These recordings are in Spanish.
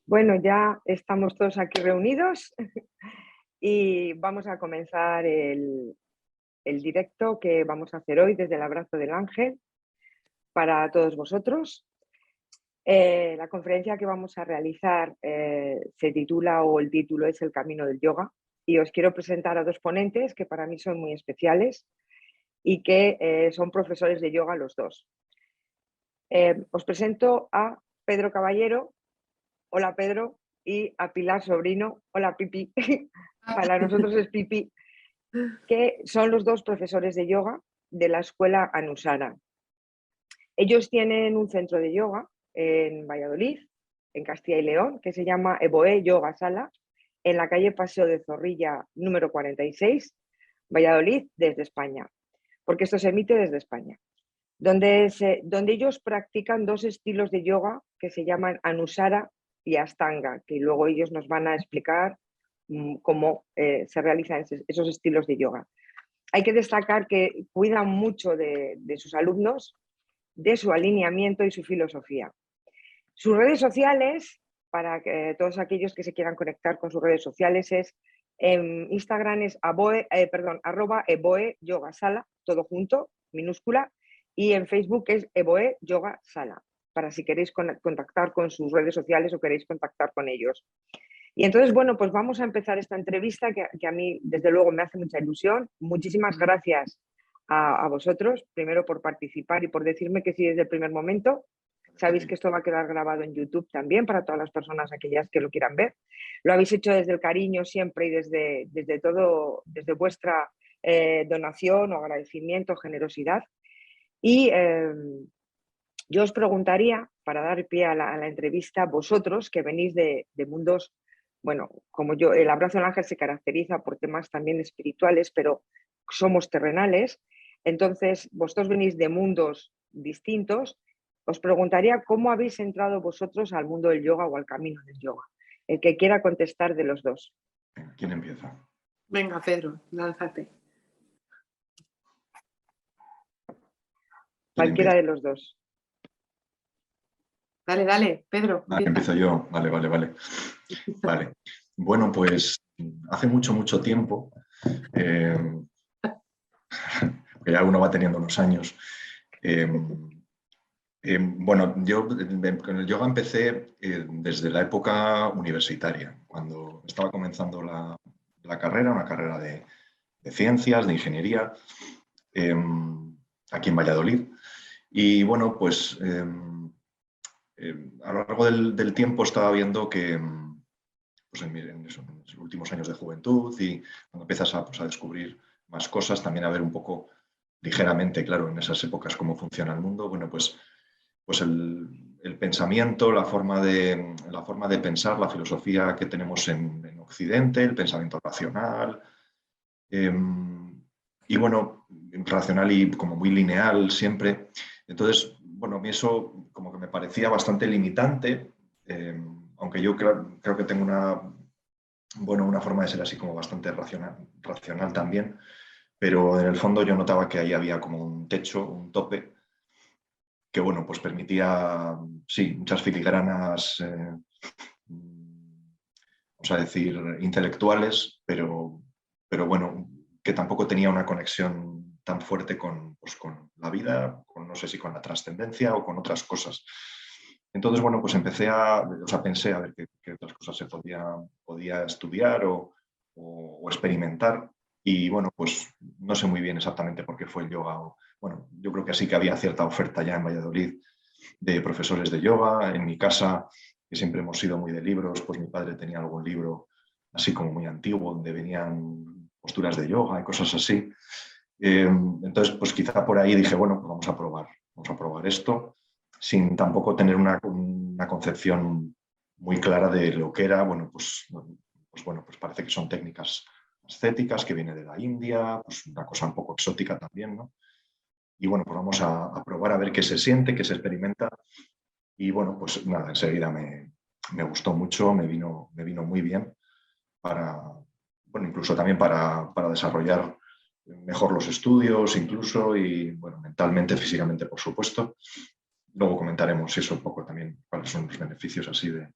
Bueno, ya estamos todos aquí reunidos y vamos a comenzar el directo que vamos a hacer hoy desde el Abrazo del Ángel para todos vosotros. La conferencia que vamos a realizar se titula, o el título es El Camino del Yoga, y os quiero presentar a dos ponentes que para mí son muy especiales y que son profesores de yoga los dos. Os presento a Pedro Caballero. Hola Pedro. Y a Pilar Sobrino. Hola Pipi. Para nosotros es Pipi, que son los dos profesores de yoga de la escuela Anusara. Ellos tienen un centro de yoga en Valladolid, en Castilla y León, que se llama EBOE Yoga Sala, en la calle Paseo de Zorrilla número 46, Valladolid, desde España, porque esto se emite desde España, donde ellos practican dos estilos de yoga que se llaman Anusara y Ashtanga, que luego ellos nos van a explicar cómo se realizan esos estilos de yoga. Hay que destacar que cuidan mucho de sus alumnos, de su alineamiento y su filosofía. Sus redes sociales, para todos aquellos que se quieran conectar con sus redes sociales, es en Instagram es @eboe yoga sala, todo junto, minúscula, y en Facebook es eboe yoga sala, para si queréis contactar con sus redes sociales o queréis contactar con ellos. Y entonces, bueno, pues vamos a empezar esta entrevista que a mí, desde luego, me hace mucha ilusión. Muchísimas gracias a vosotros, primero por participar y por decirme que sí desde el primer momento. Sabéis que esto va a quedar grabado en YouTube también para todas las personas, aquellas que lo quieran ver. Lo habéis hecho desde el cariño siempre y desde vuestra donación o agradecimiento, generosidad. Y yo os preguntaría, para dar pie a la entrevista, vosotros que venís de mundos, bueno, como yo, el Abrazo del Ángel se caracteriza por temas también espirituales, pero somos terrenales, entonces vosotros venís de mundos distintos. Os preguntaría cómo habéis entrado vosotros al mundo del yoga o al camino del yoga. El que quiera contestar de los dos. ¿Quién empieza? Venga, Pedro, lánzate. Cualquiera de los dos. Dale, Pedro. Empiezo yo. Vale. Vale. Bueno, pues hace mucho tiempo, que ya uno va teniendo unos años. Bueno, yo con el yoga empecé desde la época universitaria, cuando estaba comenzando la carrera, una carrera de ciencias, de ingeniería, aquí en Valladolid. Y bueno, pues a lo largo del tiempo estaba viendo que pues en los últimos años de juventud y cuando empiezas a descubrir más cosas, también a ver un poco ligeramente, claro, en esas épocas cómo funciona el mundo, bueno, pues el pensamiento, la forma de pensar, la filosofía que tenemos en Occidente, el pensamiento racional, y bueno, racional y como muy lineal siempre. Entonces, bueno, a mí eso como que me parecía bastante limitante, aunque yo creo que tengo una forma de ser así como bastante racional también, pero en el fondo yo notaba que ahí había como un techo, un tope, que bueno, pues permitía, sí, muchas filigranas, vamos a decir, intelectuales, pero bueno, que tampoco tenía una conexión tan fuerte con la vida, no sé si con la trascendencia o con otras cosas. Entonces, bueno, pues pensé a ver qué otras cosas se podía estudiar o experimentar. Y bueno, pues no sé muy bien exactamente por qué fue el yoga. Bueno, yo creo que sí que había cierta oferta ya en Valladolid de profesores de yoga. En mi casa, que siempre hemos sido muy de libros, pues mi padre tenía algún libro así como muy antiguo, donde venían posturas de yoga y cosas así. Entonces, pues quizá por ahí dije, bueno, pues vamos a probar esto, sin tampoco tener una concepción muy clara de lo que era. Bueno, pues parece que son técnicas ascéticas que viene de la India, pues una cosa un poco exótica también, ¿no? Y bueno, pues vamos a probar a ver qué se siente, qué se experimenta. Y bueno, pues nada, enseguida me gustó mucho, me vino muy bien bueno, incluso también para desarrollar mejor los estudios, incluso, y bueno, mentalmente, físicamente, por supuesto. Luego comentaremos eso un poco también, cuáles son los beneficios así de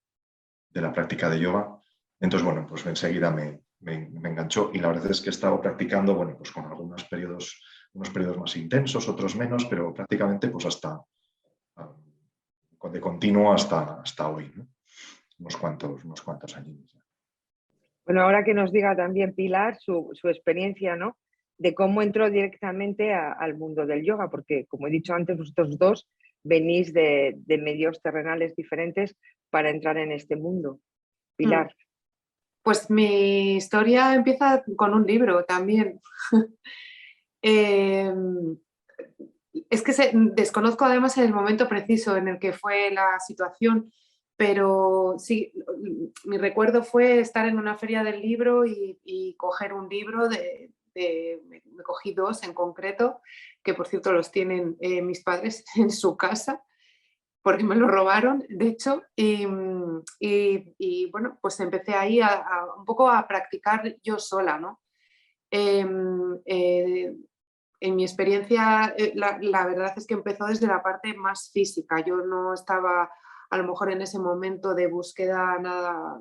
la práctica de yoga. Entonces, bueno, pues enseguida me enganchó y la verdad es que he estado practicando, bueno, pues con unos periodos más intensos, otros menos, pero prácticamente pues hasta de continuo hasta hoy, ¿no? Unos cuantos años ya. Bueno, ahora que nos diga también Pilar su experiencia, ¿no? De cómo entró directamente al mundo del yoga, porque como he dicho antes, vosotros dos venís de medios terrenales diferentes para entrar en este mundo. Pilar. Pues mi historia empieza con un libro también. Es que desconozco además el momento preciso en el que fue la situación, pero sí, mi recuerdo fue estar en una feria del libro y coger un libro me cogí dos en concreto, que por cierto los tienen mis padres en su casa, porque me lo robaron, de hecho, y bueno, pues empecé ahí un poco a practicar yo sola, ¿no? En mi experiencia, la verdad es que empezó desde la parte más física. Yo no estaba a lo mejor en ese momento de búsqueda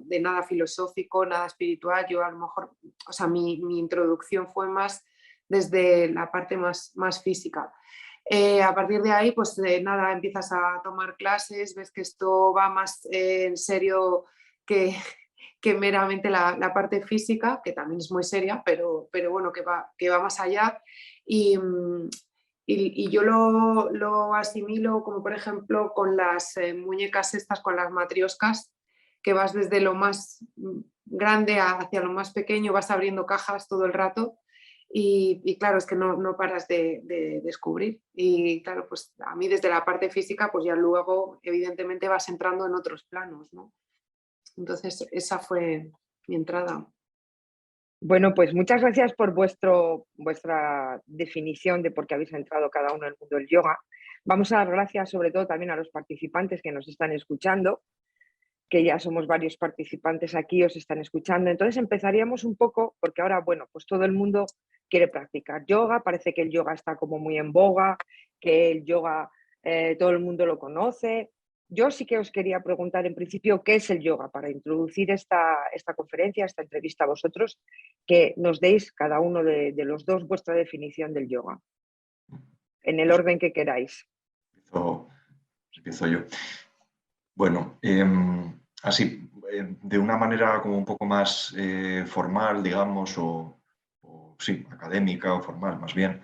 de nada filosófico, nada espiritual. Yo a lo mejor, o sea, mi introducción fue más desde la parte más física. A partir de ahí, pues nada, empiezas a tomar clases, ves que esto va más en serio que meramente la parte física, que también es muy seria, pero bueno, que va más allá. Y yo lo asimilo como, por ejemplo, con las muñecas estas, con las matrioscas, que vas desde lo más grande hacia lo más pequeño, vas abriendo cajas todo el rato. Y claro, es que no paras de descubrir. Y claro, pues a mí desde la parte física, pues ya luego evidentemente vas entrando en otros planos, ¿no? Entonces esa fue mi entrada. Bueno, pues muchas gracias por vuestra definición de por qué habéis entrado cada uno en el mundo del yoga. Vamos a dar gracias sobre todo también a los participantes que nos están escuchando, que ya somos varios participantes aquí, os están escuchando. Entonces empezaríamos un poco, porque ahora, bueno, pues todo el mundo quiere practicar yoga, parece que el yoga está como muy en boga, que el yoga todo el mundo lo conoce. Yo sí que os quería preguntar en principio qué es el yoga, para introducir esta conferencia, esta entrevista a vosotros, que nos deis cada uno de los dos vuestra definición del yoga, en el orden que queráis. Empiezo yo. Bueno, así, de una manera como un poco más formal, digamos, o sí, académica o formal, más bien,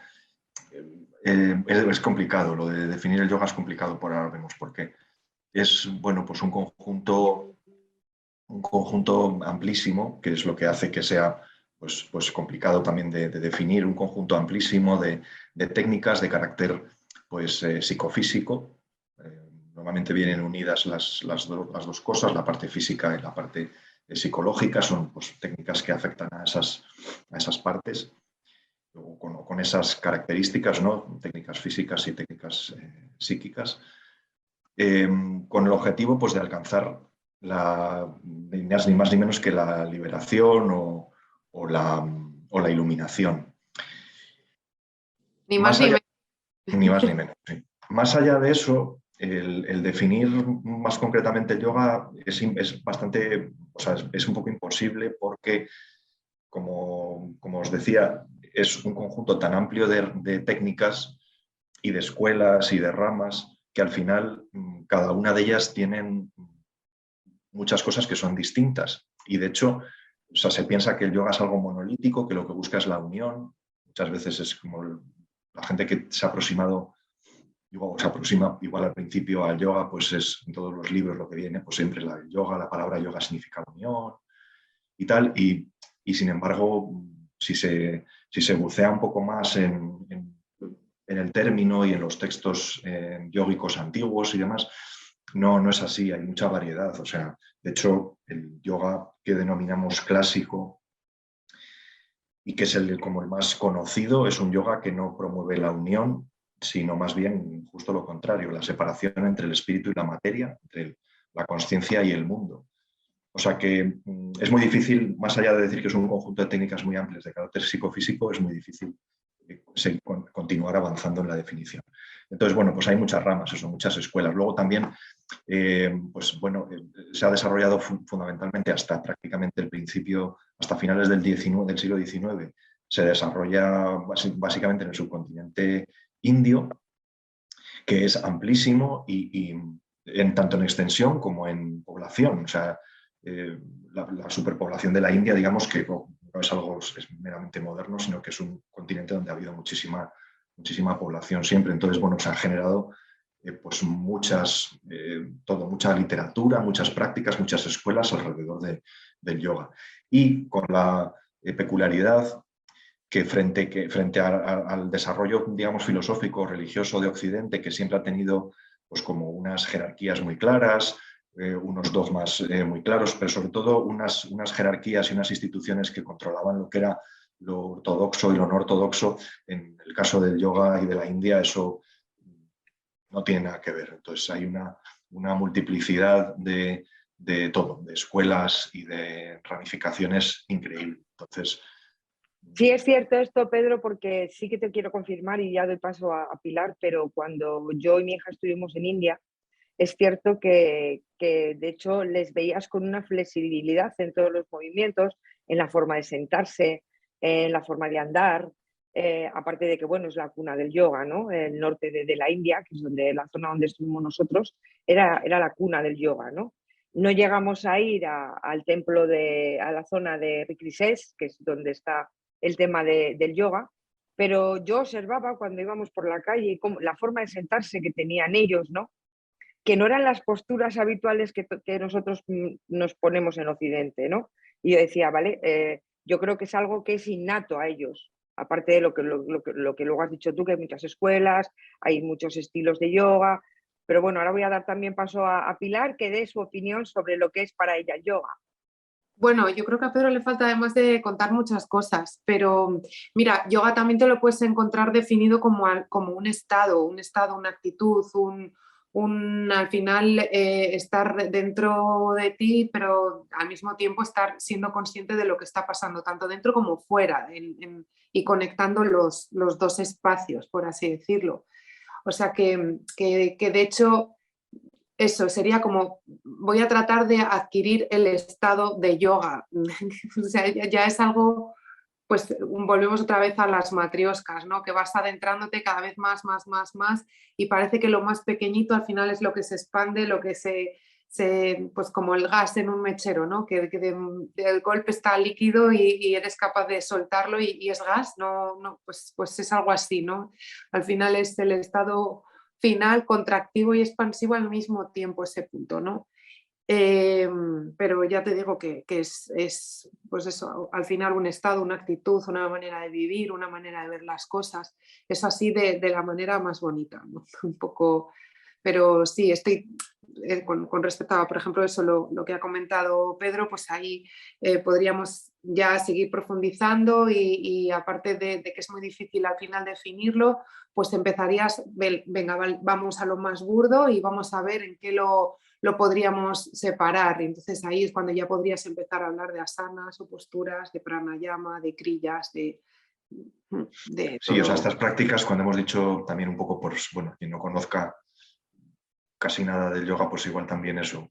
es complicado. Lo de definir el yoga es complicado, por ahora vemos por qué. Es, bueno, pues un conjunto amplísimo, que es lo que hace que sea pues complicado también de definir, un conjunto amplísimo de técnicas de carácter pues, psicofísico. Normalmente vienen unidas las dos cosas, la parte física y la parte psicológica, son pues, técnicas que afectan a esas partes, con esas características, ¿no? Técnicas físicas y técnicas psíquicas, con el objetivo pues, de alcanzar ni más ni menos que la liberación o la iluminación. Ni más ni menos. Ni más ni menos, sí. Más allá de eso, el definir más concretamente el yoga es bastante, o sea, es un poco imposible porque, como os decía, es un conjunto tan amplio de técnicas y de escuelas y de ramas que al final cada una de ellas tienen muchas cosas que son distintas. Y de hecho, o sea, se piensa que el yoga es algo monolítico, que lo que busca es la unión. Muchas veces es como la gente que se ha aproximado o se aproxima igual al principio al yoga, pues es en todos los libros lo que viene, pues siempre la palabra yoga significa unión y tal. Y sin embargo, si se bucea un poco más en el término y en los textos yógicos antiguos y demás, no es así, hay mucha variedad. O sea, de hecho, el yoga que denominamos clásico y que es como el más conocido, es un yoga que no promueve la unión, sino más bien justo lo contrario, la separación entre el espíritu y la materia, entre la consciencia y el mundo. O sea que es muy difícil, más allá de decir que es un conjunto de técnicas muy amplias de carácter psicofísico, es muy difícil continuar avanzando en la definición. Entonces, bueno, pues hay muchas ramas, eso, muchas escuelas. Luego también, pues bueno, se ha desarrollado fundamentalmente hasta prácticamente el principio, hasta finales del siglo XIX, se desarrolla básicamente en el subcontinente indio, que es amplísimo y tanto en extensión como en población. O sea, la superpoblación de la India, digamos que no es algo meramente moderno, sino que es un continente donde ha habido muchísima población siempre. Entonces, bueno, se han generado pues mucha literatura, muchas prácticas, muchas escuelas alrededor del yoga. Y con la peculiaridad que frente al desarrollo, digamos, filosófico, religioso de Occidente, que siempre ha tenido pues, como unas jerarquías muy claras, unos dogmas muy claros, pero sobre todo unas jerarquías y unas instituciones que controlaban lo que era lo ortodoxo y lo no ortodoxo. En el caso del yoga y de la India eso no tiene nada que ver. Entonces hay una multiplicidad de todo, de escuelas y de ramificaciones increíble. Entonces, sí es cierto esto, Pedro, porque sí que te quiero confirmar y ya doy paso a Pilar, pero cuando yo y mi hija estuvimos en India, es cierto que de hecho les veías con una flexibilidad en todos los movimientos, en la forma de sentarse, en la forma de andar, aparte de que, bueno, es la cuna del yoga, ¿no? El norte de la India, que es la zona donde estuvimos nosotros, era la cuna del yoga, ¿no? No llegamos a ir al templo a la zona de Rishikesh, que es donde está el tema del yoga, pero yo observaba cuando íbamos por la calle la forma de sentarse que tenían ellos, ¿no? Que no eran las posturas habituales que nosotros nos ponemos en Occidente, ¿no? Y yo decía, vale, yo creo que es algo que es innato a ellos, aparte de lo que luego has dicho tú, que hay muchas escuelas, hay muchos estilos de yoga, pero bueno, ahora voy a dar también paso a Pilar, que dé su opinión sobre lo que es para ella el yoga. Bueno, yo creo que a Pedro le falta además de contar muchas cosas, pero mira, yoga también te lo puedes encontrar definido como un estado, una actitud, al final estar dentro de ti, pero al mismo tiempo estar siendo consciente de lo que está pasando, tanto dentro como fuera, y conectando los dos espacios, por así decirlo. O sea que de hecho eso sería como voy a tratar de adquirir el estado de yoga. O sea, ya es algo, pues volvemos otra vez a las matrioscas, ¿no? Que vas adentrándote cada vez más, y parece que lo más pequeñito al final es lo que se expande, lo que pues como el gas en un mechero, ¿no? Que del golpe está líquido y eres capaz de soltarlo y es gas, no, pues es algo así, ¿no? Al final es el estado final, contractivo y expansivo al mismo tiempo, ese punto, ¿no? Pero ya te digo que es, pues eso, al final un estado, una actitud, una manera de vivir, una manera de ver las cosas. Es así de la manera más bonita, ¿no? Un poco, pero sí, estoy con respecto a, por ejemplo, eso, lo que ha comentado Pedro, pues ahí podríamos ya seguir profundizando y aparte de que es muy difícil al final definirlo, pues empezarías, venga, vamos a lo más burdo y vamos a ver en qué lo podríamos separar. Y entonces ahí es cuando ya podrías empezar a hablar de asanas o posturas, de pranayama, de kriyas, de sí, o sea, todo. estas prácticas, cuando hemos dicho también un poco, por, bueno, quien no conozca casi nada del yoga, pues igual también eso,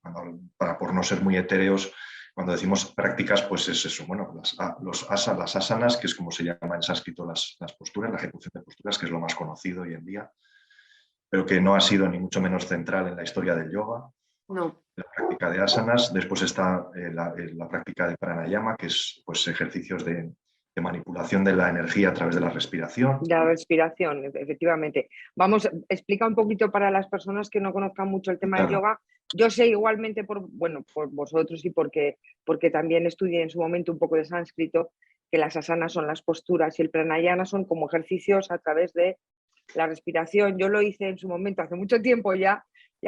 por no ser muy etéreos, cuando decimos prácticas, pues es eso, bueno, las asanas, que es como se llama en sánscrito las posturas, la ejecución de posturas, que es lo más conocido hoy en día, pero que no ha sido ni mucho menos central en la historia del yoga. No. La práctica de asanas, después está la práctica de pranayama, que es pues, ejercicios de manipulación de la energía a través de la respiración. La respiración, efectivamente. Vamos, explica un poquito para las personas que no conozcan mucho el tema del yoga. Yo sé igualmente por vosotros y porque también estudié en su momento un poco de sánscrito, que las asanas son las posturas y el pranayama son como ejercicios a través de la respiración. Yo lo hice en su momento, hace mucho tiempo ya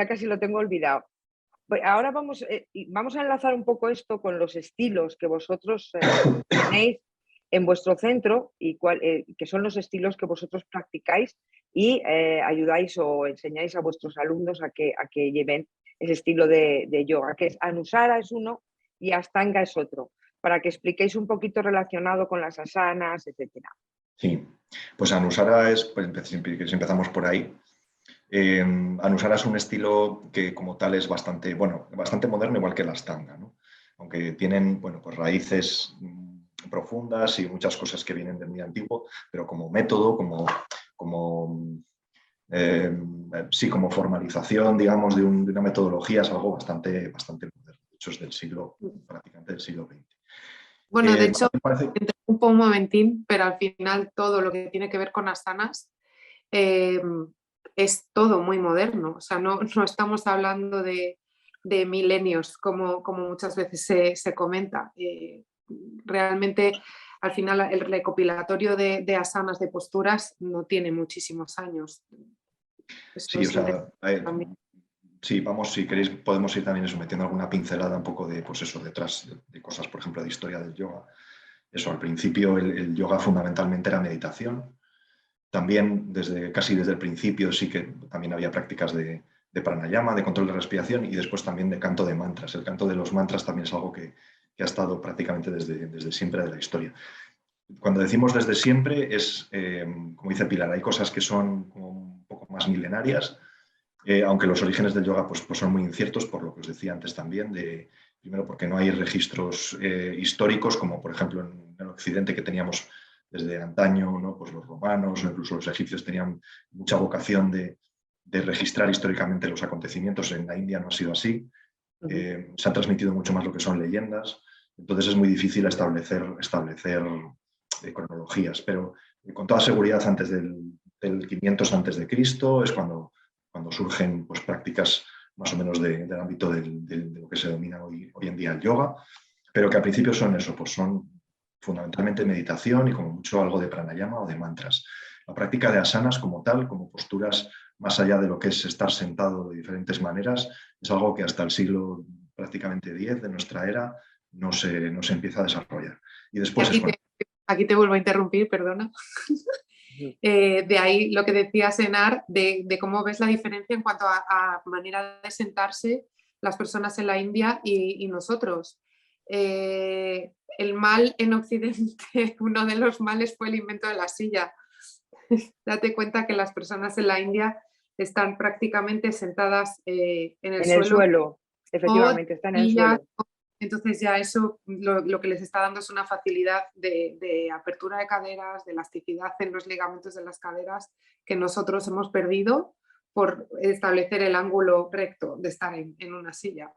casi lo tengo olvidado. Ahora vamos a enlazar un poco esto con los estilos que vosotros tenéis en vuestro centro y que son los estilos que vosotros practicáis y ayudáis o enseñáis a vuestros alumnos a que lleven ese estilo de yoga, que es Anusara es uno y Ashtanga es otro, para que expliquéis un poquito relacionado con las asanas, etcétera. Sí, pues Anusara es, pues, si empezamos por ahí, Anusara es un estilo que como tal es bastante, bueno, bastante moderno, igual que la Ashtanga, ¿no? Aunque tienen, bueno, pues raíces profundas y muchas cosas que vienen del muy antiguo, pero como método, sí, como formalización, digamos, de una metodología es algo bastante moderno. De hecho, es prácticamente del siglo XX. Bueno, de hecho, parece... interrumpo un momentín, pero al final todo lo que tiene que ver con asanas es todo muy moderno. O sea, no estamos hablando de milenios, como muchas veces se comenta. Realmente, al final, el recopilatorio de asanas, de posturas, no tiene muchísimos años. Esto Sí, o sea, sí, vamos, si queréis, podemos ir también metiendo alguna pincelada un poco de, pues eso, detrás de cosas, por ejemplo, de historia del yoga. Eso, al principio el yoga fundamentalmente era meditación. También casi desde el principio sí que también había prácticas de pranayama, de control de respiración y después también de canto de mantras. El canto de los mantras también es algo que ha estado prácticamente desde siempre de la historia. Cuando decimos desde siempre es, como dice Pilar, hay cosas que son como un poco más milenarias, aunque los orígenes del yoga pues son muy inciertos, por lo que os decía antes también, primero porque no hay registros históricos, como por ejemplo en el Occidente que teníamos desde antaño, ¿no? Pues los romanos o incluso los egipcios tenían mucha vocación de registrar históricamente los acontecimientos. En la India no ha sido así. Se han transmitido mucho más lo que son leyendas, entonces es muy difícil establecer cronologías, pero con toda seguridad antes del 500 antes de Cristo es cuando surgen pues, prácticas más o menos del ámbito de lo que se denomina hoy en día el yoga, pero que al principio son eso, pues son fundamentalmente meditación y como mucho algo de pranayama o de mantras. La práctica de asanas como tal, como posturas más allá de lo que es estar sentado de diferentes maneras, es algo que hasta el siglo prácticamente X de nuestra era no se empieza a desarrollar. Y después aquí te vuelvo a interrumpir, perdona. De ahí lo que decía Senar, de cómo ves la diferencia en cuanto a manera de sentarse las personas en la India y nosotros. El mal en Occidente, uno de los males fue el invento de la silla. Date cuenta que las personas en la India están prácticamente sentadas en el suelo. Efectivamente, están en el suelo. Entonces ya eso lo que les está dando es una facilidad de apertura de caderas, de elasticidad en los ligamentos de las caderas que nosotros hemos perdido por establecer el ángulo recto de estar en una silla.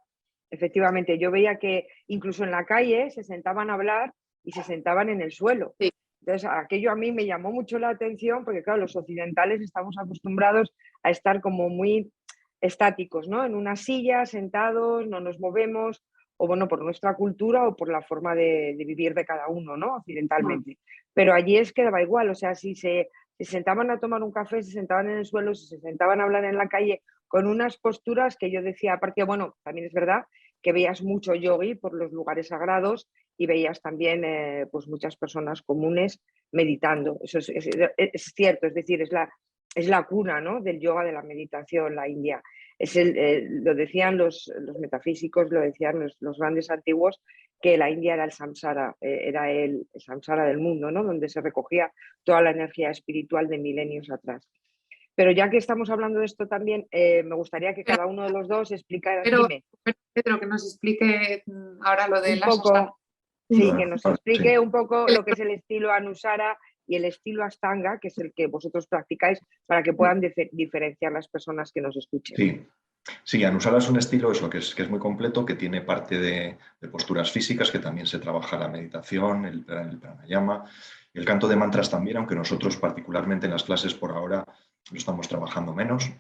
Efectivamente, yo veía que incluso en la calle se sentaban a hablar y se sentaban en el suelo. Sí. Entonces, aquello a mí me llamó mucho la atención porque, claro, los occidentales estamos acostumbrados a estar como muy estáticos, ¿no? En una silla, sentados, no nos movemos, o bueno, por nuestra cultura o por la forma de vivir de cada uno, ¿no? Occidentalmente. Pero allí es que daba igual, o sea, si se sentaban a tomar un café, se sentaban en el suelo, si se sentaban a hablar en la calle, con unas posturas que yo decía, aparte, bueno, también es verdad que veías mucho yogi por los lugares sagrados y veías también pues muchas personas comunes meditando. Eso es cierto, es decir, es la cuna, ¿no? Del yoga, de la meditación, la India. Lo decían los metafísicos, lo decían los grandes antiguos, que la India era el samsara, era el samsara del mundo, ¿no? Donde se recogía toda la energía espiritual de milenios atrás. Pero ya que estamos hablando de esto también, me gustaría que cada uno de los dos explicara. Dime. Pedro, que nos explique ahora lo de un poco, sí, que nos explique sí. Un poco lo que es el estilo Anusara y el estilo Ashtanga, que es el que vosotros practicáis, para que puedan diferenciar las personas que nos escuchen. Sí, Anusara es un estilo eso, que es muy completo, que tiene parte de posturas físicas, que también se trabaja la meditación, el pranayama, el canto de mantras también, aunque nosotros particularmente en las clases por ahora lo estamos trabajando menos.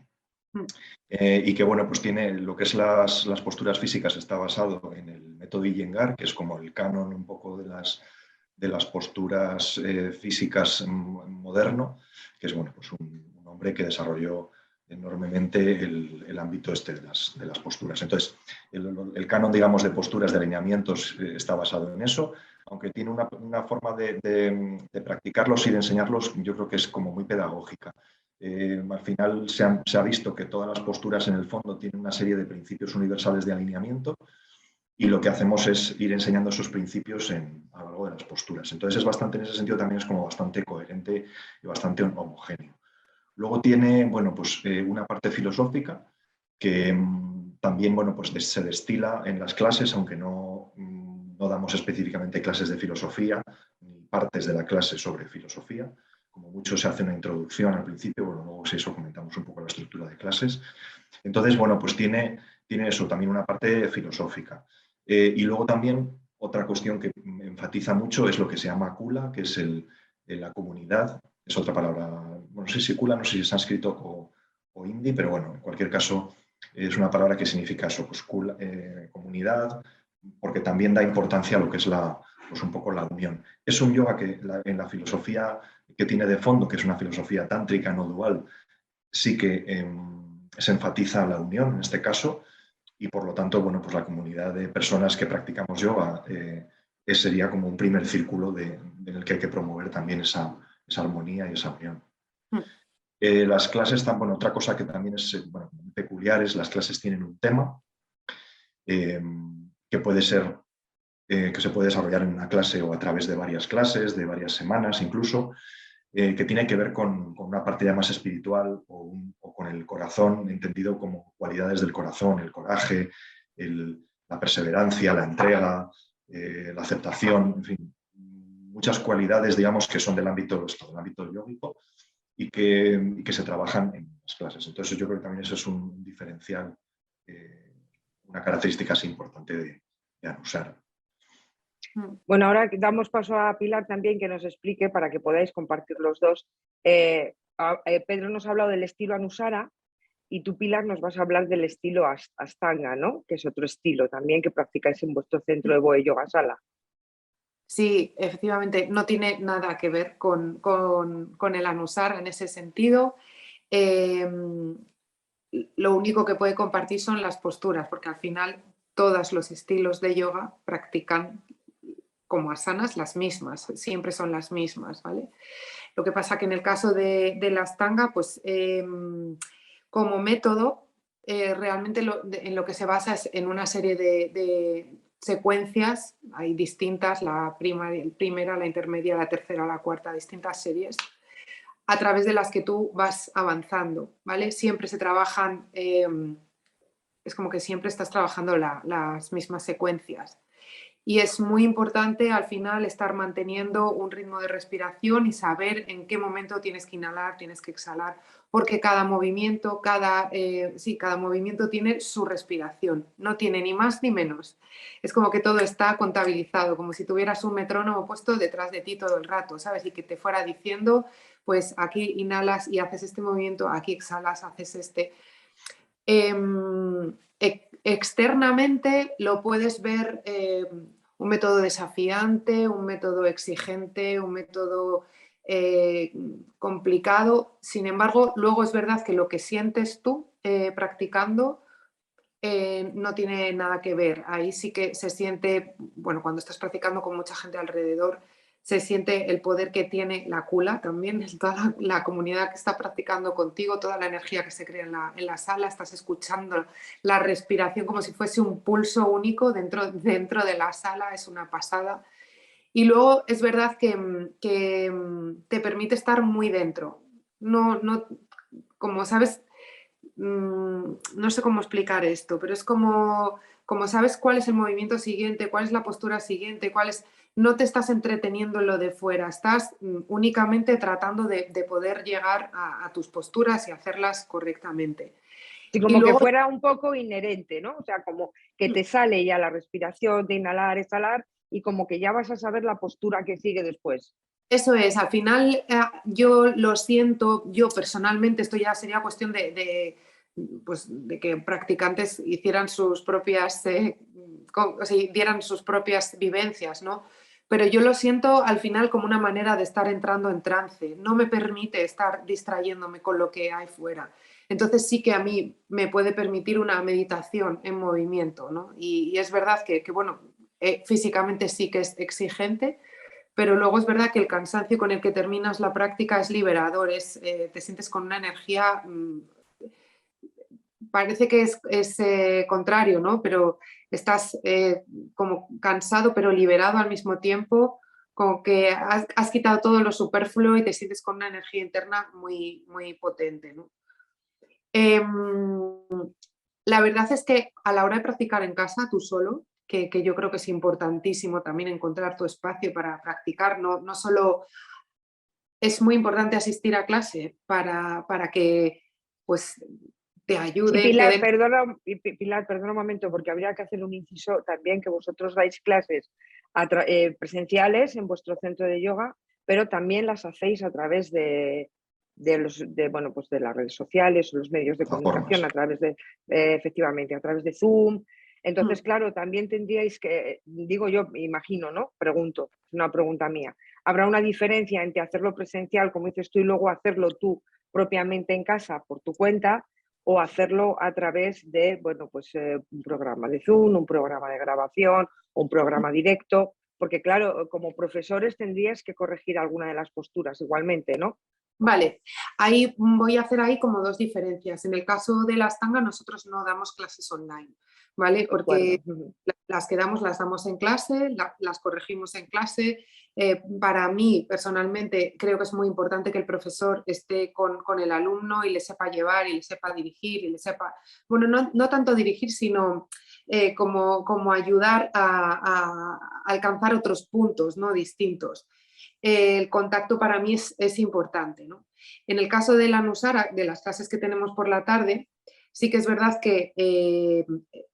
Y que bueno, pues tiene lo que es las posturas físicas, está basado en el método Iyengar, que es como el canon un poco de las posturas físicas moderno, que es bueno, pues un hombre que desarrolló enormemente el ámbito de las posturas. Entonces, el canon, digamos, de posturas, de alineamientos está basado en eso, aunque tiene una forma de practicarlos y de enseñarlos, yo creo que es como muy pedagógica. Al final se ha visto que todas las posturas en el fondo tienen una serie de principios universales de alineamiento y lo que hacemos es ir enseñando esos principios a lo largo de las posturas. Entonces es bastante, en ese sentido también es como bastante coherente y bastante homogéneo. Luego tiene, bueno, pues, una parte filosófica que también, bueno, pues se destila en las clases, aunque no damos específicamente clases de filosofía ni partes de la clase sobre filosofía. Como mucho se hace una introducción al principio, bueno, luego si eso comentamos un poco la estructura de clases. Entonces, bueno, pues tiene eso, también una parte filosófica. Y luego también otra cuestión que enfatiza mucho es lo que se llama kula, que es la comunidad. Es otra palabra, bueno, no sé si kula, no sé si es sánscrito o hindi, pero bueno, en cualquier caso es una palabra que significa eso, pues kula, comunidad, porque también da importancia a lo que es pues un poco la unión. Es un yoga que en la filosofía que tiene de fondo, que es una filosofía tántrica no dual, sí que se enfatiza la unión en este caso, y por lo tanto, bueno, pues la comunidad de personas que practicamos yoga sería como un primer círculo en el que hay que promover también esa armonía y esa unión. Las clases están, bueno, otra cosa que también es, bueno, muy peculiar es las clases tienen un tema que puede ser que se puede desarrollar en una clase o a través de varias clases, de varias semanas incluso, que tiene que ver con una parte ya más espiritual o con el corazón, entendido como cualidades del corazón, el coraje, la perseverancia, la entrega, la aceptación, en fin, muchas cualidades, digamos, que son del ámbito yógico y que se trabajan en las clases. Entonces yo creo que también eso es un diferencial, una característica así importante de Anusara. Bueno, ahora damos paso a Pilar también que nos explique para que podáis compartir los dos. Pedro nos ha hablado del estilo Anusara y tú, Pilar, nos vas a hablar del estilo Ashtanga, ¿no? Que es otro estilo también que practicáis en vuestro centro de Boe Yoga Sala. Sí, efectivamente, no tiene nada que ver con el Anusara en ese sentido. Lo único que puede compartir son las posturas, porque al final todos los estilos de yoga practican como asanas las mismas, siempre son las mismas, ¿vale? Lo que pasa que en el caso de la Ashtanga, pues como método, realmente en lo que se basa es en una serie de secuencias, hay distintas, la primera, la intermedia, la tercera, la cuarta, distintas series, a través de las que tú vas avanzando, ¿vale? Siempre se trabajan, es como que siempre estás trabajando las mismas secuencias. Y es muy importante al final estar manteniendo un ritmo de respiración y saber en qué momento tienes que inhalar, tienes que exhalar, porque cada movimiento, cada movimiento tiene su respiración, no tiene ni más ni menos. Es como que todo está contabilizado, como si tuvieras un metrónomo puesto detrás de ti todo el rato, ¿sabes? Y que te fuera diciendo, pues aquí inhalas y haces este movimiento, aquí exhalas, haces este. Externamente lo puedes ver un método desafiante, un método exigente, un método complicado. Sin embargo, luego es verdad que lo que sientes tú practicando no tiene nada que ver. Ahí sí que se siente, bueno, cuando estás practicando con mucha gente alrededor, se siente el poder que tiene la kula también, toda la comunidad que está practicando contigo, toda la energía que se crea en la sala, estás escuchando la respiración como si fuese un pulso único dentro de la sala, es una pasada. Y luego es verdad que te permite estar muy dentro. No, como sabes, no sé cómo explicar esto, pero es como sabes cuál es el movimiento siguiente, cuál es la postura siguiente, no te estás entreteniendo en lo de fuera, estás únicamente tratando de poder llegar a tus posturas y hacerlas correctamente. Sí, como que fuera un poco inherente, ¿no? O sea, como que te sale ya la respiración de inhalar, exhalar y como que ya vas a saber la postura que sigue después. Eso es, al final yo lo siento, yo personalmente, esto ya sería cuestión de que practicantes hicieran sus propias, dieran sus propias vivencias, ¿no? Pero yo lo siento al final como una manera de estar entrando en trance, no me permite estar distrayéndome con lo que hay fuera. Entonces sí que a mí me puede permitir una meditación en movimiento, ¿no? Y es verdad que bueno, físicamente sí que es exigente, pero luego es verdad que el cansancio con el que terminas la práctica es liberador, te sientes con una energía, parece que es contrario, ¿no? Pero estás como cansado pero liberado al mismo tiempo como que has quitado todo lo superfluo y te sientes con una energía interna muy, muy potente, ¿no? La verdad es que a la hora de practicar en casa tú solo, que yo creo que es importantísimo también encontrar tu espacio para practicar, no solo es muy importante asistir a clase para que pues te Sí, ayuden, te Pilar, den... Pilar, perdona un momento, porque habría que hacer un inciso también que vosotros dais clases presenciales en vuestro centro de yoga, pero también las hacéis a través bueno, pues de las redes sociales o los medios de comunicación, Plataformas. a través de, efectivamente, a través de Zoom. Entonces, claro, también tendríais que, digo yo, imagino, ¿no? Pregunto, es una pregunta mía. ¿Habrá una diferencia entre hacerlo presencial, como dices tú, y luego hacerlo tú propiamente en casa por tu cuenta, o hacerlo a través de, bueno, pues un programa de Zoom, un programa de grabación, un programa directo? Porque claro, como profesores tendrías que corregir alguna de las posturas igualmente, ¿no? Vale, ahí voy a hacer ahí como dos diferencias. En el caso de la Ashtanga nosotros no damos clases online, ¿vale? De Porque acuerdo. Ujú. las que damos las damos en clase, las corregimos en clase. Para mí, personalmente, creo que es muy importante que el profesor esté con el alumno y le sepa llevar y le sepa dirigir y le sepa, bueno, no tanto dirigir, sino como ayudar a alcanzar otros puntos, ¿no? Distintos. El contacto para mí es importante, ¿no? En el caso de la Nusara, de las clases que tenemos por la tarde, sí que es verdad que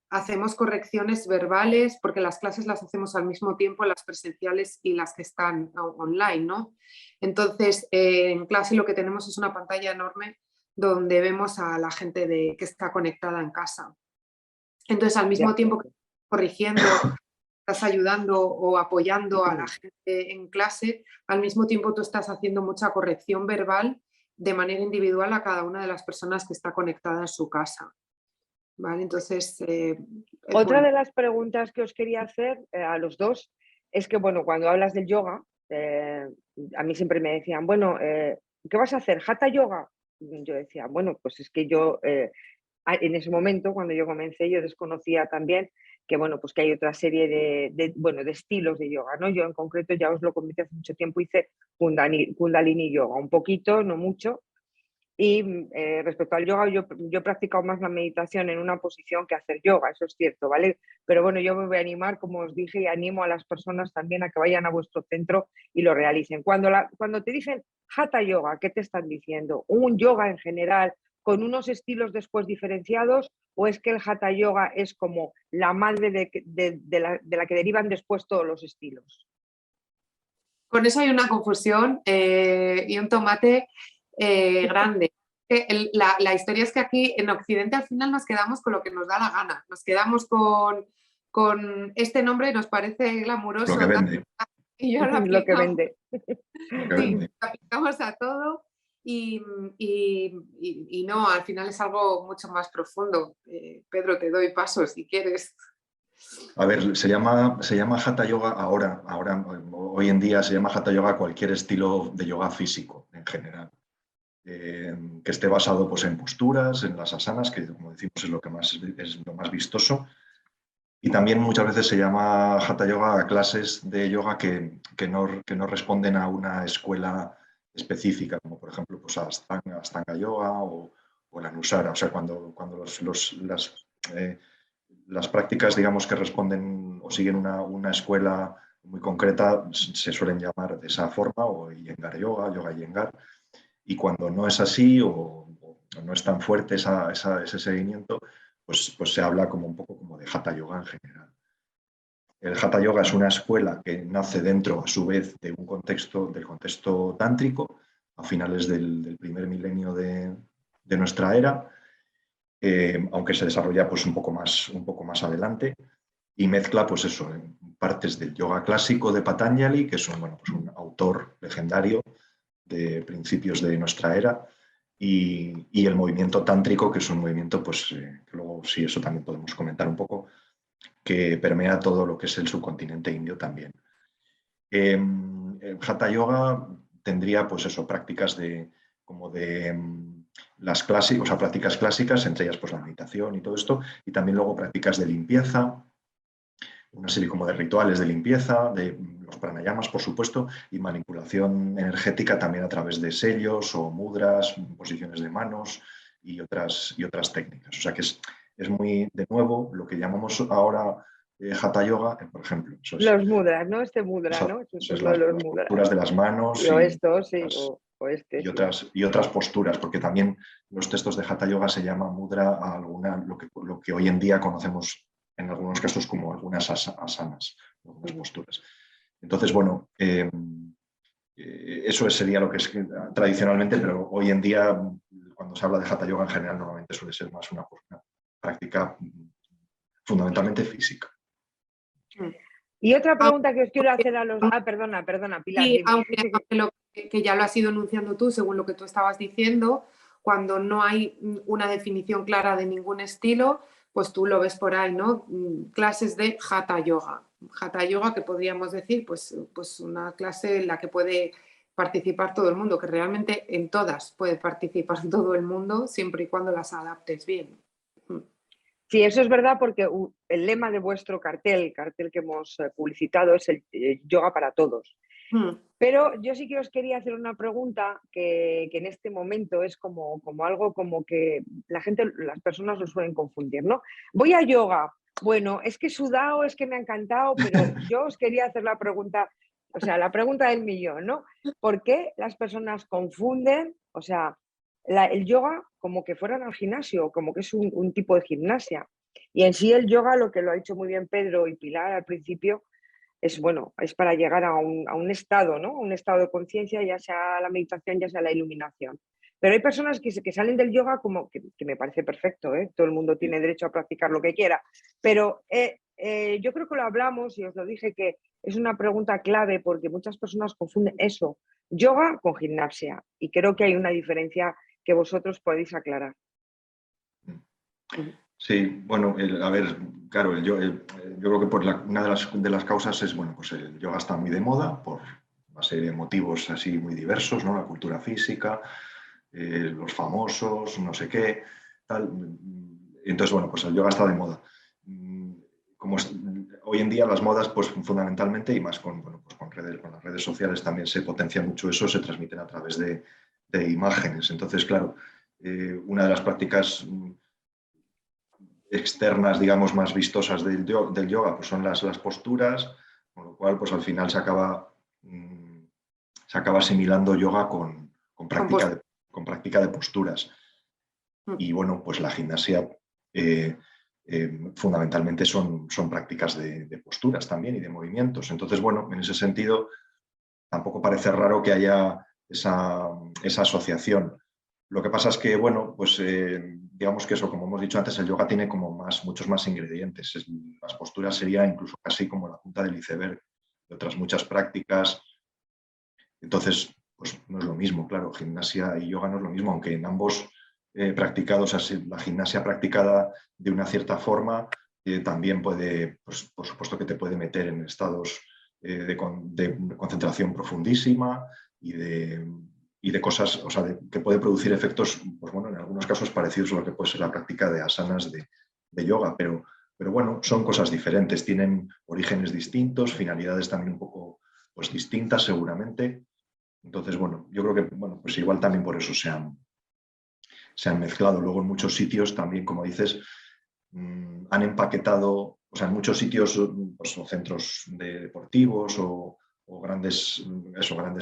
hacemos correcciones verbales, porque las clases las hacemos al mismo tiempo, las presenciales y las que están online, ¿no? Entonces, en clase lo que tenemos es una pantalla enorme donde vemos a la gente que está conectada en casa. Entonces, al De mismo tiempo que acuerdo. estás corrigiendo, estás ayudando o apoyando a la Ujú. gente en clase, al mismo tiempo tú estás haciendo mucha corrección verbal de manera individual a cada una de las personas que está conectada en su casa. ¿Vale? Entonces, es Otra bueno. de las preguntas que os quería hacer a los dos es que, bueno, cuando hablas del yoga, a mí siempre me decían, bueno, ¿qué vas a hacer? ¿Hatha yoga? Y yo decía, bueno, pues es que yo en ese momento, cuando yo comencé, yo desconocía también que, bueno, pues que hay otra serie bueno, de estilos de yoga, ¿no? Yo en concreto, ya os lo comenté hace mucho tiempo, hice Kundalini yoga, un poquito, no mucho. Y respecto al yoga, yo he practicado más la meditación en una posición que hacer yoga, eso es cierto, ¿vale? Pero bueno, yo me voy a animar, como os dije, y animo a las personas también a que vayan a vuestro centro y lo realicen. Cuando te dicen Hatha yoga, ¿qué te están diciendo? ¿Un yoga en general con unos estilos después diferenciados, o es que el Hatha yoga es como la madre de la que derivan después todos los estilos? Con eso hay una confusión y un tomate grande. La historia es que aquí en Occidente al final nos quedamos con lo que nos da la gana, nos quedamos con este nombre, nos parece Lo que glamuroso vende, y ya lo Lo que aplicamos. vende. lo que Sí, vende. aplicamos a todo y no, al final es algo mucho más profundo. Pedro, te doy paso si quieres. A ver, se llama Hatha Yoga ahora, hoy en día se llama Hatha Yoga cualquier estilo de yoga físico en general. Que esté basado pues, en posturas, en las asanas, que como decimos es lo más vistoso. Y también muchas veces se llama Hatha Yoga a clases de yoga que no responden a una escuela específica, como por ejemplo pues, Ashtanga Yoga o la Nusara. O sea, cuando las prácticas, digamos, que responden o siguen una escuela muy concreta, se suelen llamar de esa forma, o Iyengar Yoga, Yoga Iyengar. Y cuando no es así o no es tan fuerte ese seguimiento, pues se habla como un poco como de Hatha Yoga en general. El Hatha Yoga es una escuela que nace dentro, a su vez, del contexto tántrico, a finales del primer milenio de nuestra era, aunque se desarrolla pues, un poco más adelante, y mezcla pues eso, partes del yoga clásico de Patanjali, que es pues un autor legendario de principios de nuestra era, y el movimiento tántrico, que es un movimiento, pues, que luego sí, eso también podemos comentar un poco, que permea todo lo que es el subcontinente indio también. El Hatha Yoga tendría, pues eso, prácticas como de las clásicas, o sea, prácticas clásicas, entre ellas pues la meditación y todo esto, y también luego prácticas de limpieza, una serie como de rituales de limpieza, de los pranayamas, por supuesto, y manipulación energética también a través de sellos o mudras, posiciones de manos y otras técnicas. O sea que es muy, de nuevo, lo que llamamos ahora Hatha Yoga, por ejemplo. Eso es, Los mudras, ¿no? Este mudra, ¿no? Esto eso es es lo de los las mudras. posturas de las manos O esto, sí, o este, y sí. otras posturas, porque también los textos de Hatha Yoga se llama mudra a lo que hoy en día conocemos en algunos casos como algunas asanas, algunas posturas. Entonces, bueno, eso sería lo que es tradicionalmente, pero hoy en día, cuando se habla de Hatha Yoga en general, normalmente suele ser más una práctica fundamentalmente física. Y otra pregunta que os quiero hacer a los... Ah, perdona, Pilar, Sí, dime. aunque que ya lo has ido enunciando tú, según lo que tú estabas diciendo, cuando no hay una definición clara de ningún estilo, pues tú lo ves por ahí, ¿no? Clases de Hatha Yoga. Hatha Yoga, que podríamos decir, pues una clase en la que puede participar todo el mundo, que realmente en todas puede participar todo el mundo, siempre y cuando las adaptes bien. Sí, eso es verdad porque el lema de vuestro cartel, el cartel que hemos publicitado, es el yoga para todos. Pero yo sí que os quería hacer una pregunta que en este momento es como algo como que las personas lo suelen confundir, ¿no? Voy a yoga, bueno, es que he sudado, es que me ha encantado, pero yo os quería hacer la pregunta, o sea, la pregunta del millón, ¿no? ¿Por qué las personas confunden, o sea, el yoga como que fueran al gimnasio, como que es un tipo de gimnasia? Y en sí el yoga, lo que lo ha dicho muy bien Pedro y Pilar al principio, es bueno, es para llegar a un estado, ¿no? Un estado de conciencia, ya sea la meditación, ya sea la iluminación. Pero hay personas que salen del yoga como que me parece perfecto, ¿eh? Todo el mundo tiene derecho a practicar lo que quiera. Pero yo creo que lo hablamos y os lo dije que es una pregunta clave porque muchas personas confunden eso, yoga con gimnasia. Y creo que hay una diferencia que vosotros podéis aclarar. Sí, bueno, a ver, claro, yo creo que una de las causas es, bueno, pues el yoga está muy de moda por una serie de motivos así muy diversos, ¿no? La cultura física, los famosos, no sé qué, tal. Entonces, bueno, pues el yoga está de moda. Como hoy en día las modas, pues fundamentalmente, y más con las redes sociales también se potencia mucho eso, se transmiten a través de imágenes. Entonces, claro, una de las prácticas externas, digamos, más vistosas del yoga, pues son las posturas, con lo cual, pues al final se acaba asimilando yoga con práctica de posturas. Y bueno, pues la gimnasia fundamentalmente son prácticas de posturas también y de movimientos. Entonces, bueno, en ese sentido, tampoco parece raro que haya esa asociación. Lo que pasa es que, bueno, pues digamos que eso, como hemos dicho antes, el yoga tiene como muchos más ingredientes. Las posturas serían incluso casi como la punta del iceberg de otras muchas prácticas. Entonces, pues no es lo mismo, claro, gimnasia y yoga no es lo mismo, aunque en ambos practicados, así, la gimnasia practicada de una cierta forma también puede, pues, por supuesto que te puede meter en estados de concentración profundísima y de cosas, o sea, que puede producir efectos, pues bueno, en algunos casos parecidos a lo que puede ser la práctica de asanas de yoga, pero bueno, son cosas diferentes, tienen orígenes distintos, finalidades también un poco pues, distintas seguramente. Entonces, bueno, yo creo que bueno, pues igual también por eso se han mezclado. Luego en muchos sitios también, como dices, han empaquetado, o sea, en muchos sitios, pues, o centros deportivos o grandes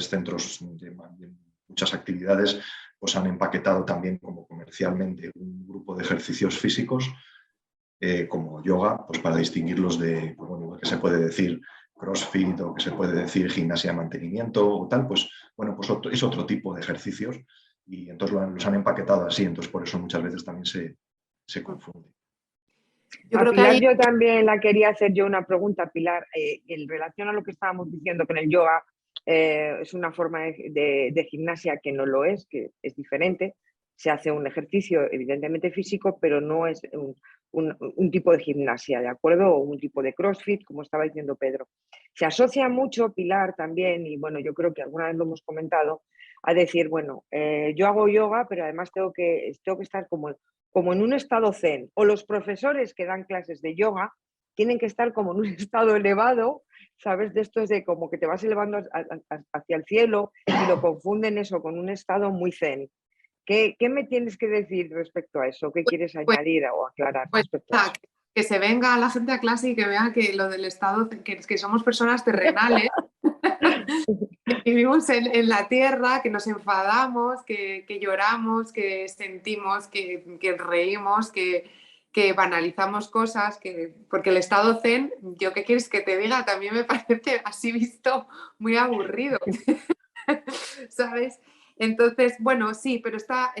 centros de muchas actividades, pues han empaquetado también como comercialmente un grupo de ejercicios físicos como yoga, pues para distinguirlos de, pues bueno, que se puede decir CrossFit o que se puede decir gimnasia de mantenimiento o tal, pues bueno, pues es otro tipo de ejercicios y entonces los han empaquetado así, entonces por eso muchas veces también se confunde. Yo A creo que Pilar hay... yo también la quería hacer yo una pregunta, Pilar, en relación a lo que estábamos diciendo que en el yoga es una forma de gimnasia que no lo es, que es diferente. Se hace un ejercicio evidentemente físico, pero no es un tipo de gimnasia, ¿de acuerdo? O un tipo de CrossFit, como estaba diciendo Pedro. Se asocia mucho, Pilar, también, y bueno, yo creo que alguna vez lo hemos comentado, a decir, bueno, yo hago yoga, pero además tengo que estar como en un estado zen, o los profesores que dan clases de yoga tienen que estar como en un estado elevado, ¿sabes? De esto es de como que te vas elevando hacia el cielo y lo confunden eso con un estado muy zen. ¿Qué me tienes que decir respecto a eso? ¿Qué quieres Pues, añadir o aclarar pues respecto a eso? que se venga la gente a clase y que vea que lo del estado, que somos personas terrenales, que vivimos en la tierra, que nos enfadamos, que lloramos, que sentimos, que reímos, que banalizamos cosas, porque el estado zen, yo qué quieres que te diga, también me parece así visto muy aburrido, ¿sabes? Entonces, bueno, sí, pero está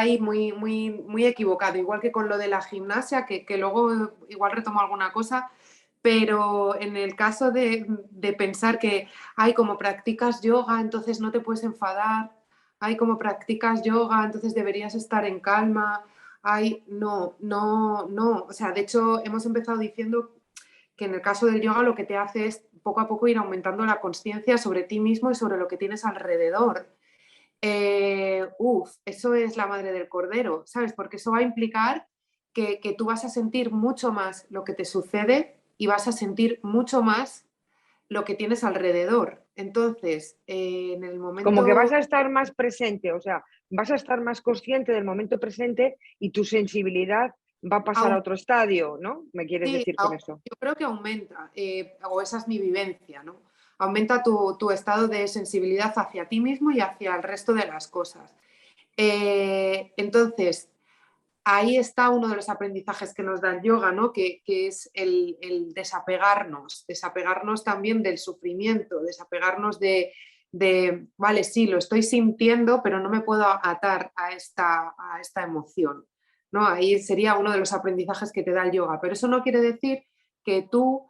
ahí muy equivocado, igual que con lo de la gimnasia, que luego igual retomo alguna cosa, pero en el caso de pensar que, ay, como practicas yoga, entonces no te puedes enfadar, ay, como practicas yoga, entonces deberías estar en calma, ay, no, o sea, de hecho hemos empezado diciendo que en el caso del yoga lo que te hace es poco a poco ir aumentando la conciencia sobre ti mismo y sobre lo que tienes alrededor. Eso es la madre del cordero, ¿sabes? Porque eso va a implicar que tú vas a sentir mucho más lo que te sucede y vas a sentir mucho más lo que tienes alrededor. Entonces, en el Como que vas momento... a estar más presente, o sea, vas a estar más consciente del momento presente y tu sensibilidad va a pasar a otro estadio, ¿no? ¿Me quieres Sí, decir con eso? yo creo que aumenta, o esa es mi vivencia, ¿no? Aumenta tu estado de sensibilidad hacia ti mismo y hacia el resto de las cosas. Entonces, ahí está uno de los aprendizajes que nos da el yoga, ¿no? Que es el desapegarnos también del sufrimiento, desapegarnos vale, sí, lo estoy sintiendo, pero no me puedo atar a esta emoción, ¿no? Ahí sería uno de los aprendizajes que te da el yoga, pero eso no quiere decir que tú,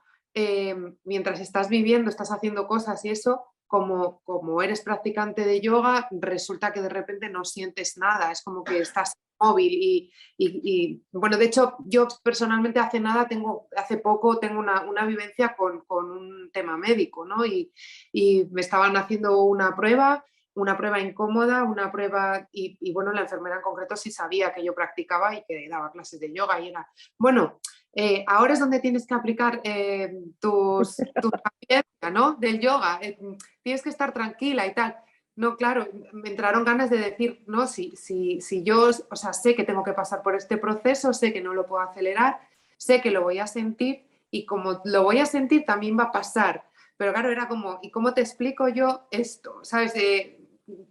mientras estás viviendo, estás haciendo cosas y eso, como eres practicante de yoga, resulta que de repente no sientes nada, es como que estás móvil y bueno, de hecho yo personalmente hace poco tengo una vivencia con un tema médico, ¿no? Y me estaban haciendo una prueba incómoda, una prueba y bueno, la enfermera en concreto sí sabía que yo practicaba y que daba clases de yoga y era, bueno, ahora es donde tienes que aplicar tu experiencia, ¿no? Del yoga, tienes que estar tranquila y tal. No, claro, me entraron ganas de decir, no, si yo, o sea, sé que tengo que pasar por este proceso, sé que no lo puedo acelerar, sé que lo voy a sentir y como lo voy a sentir también va a pasar. Pero claro, era como, ¿y cómo te explico yo esto? ¿Sabes?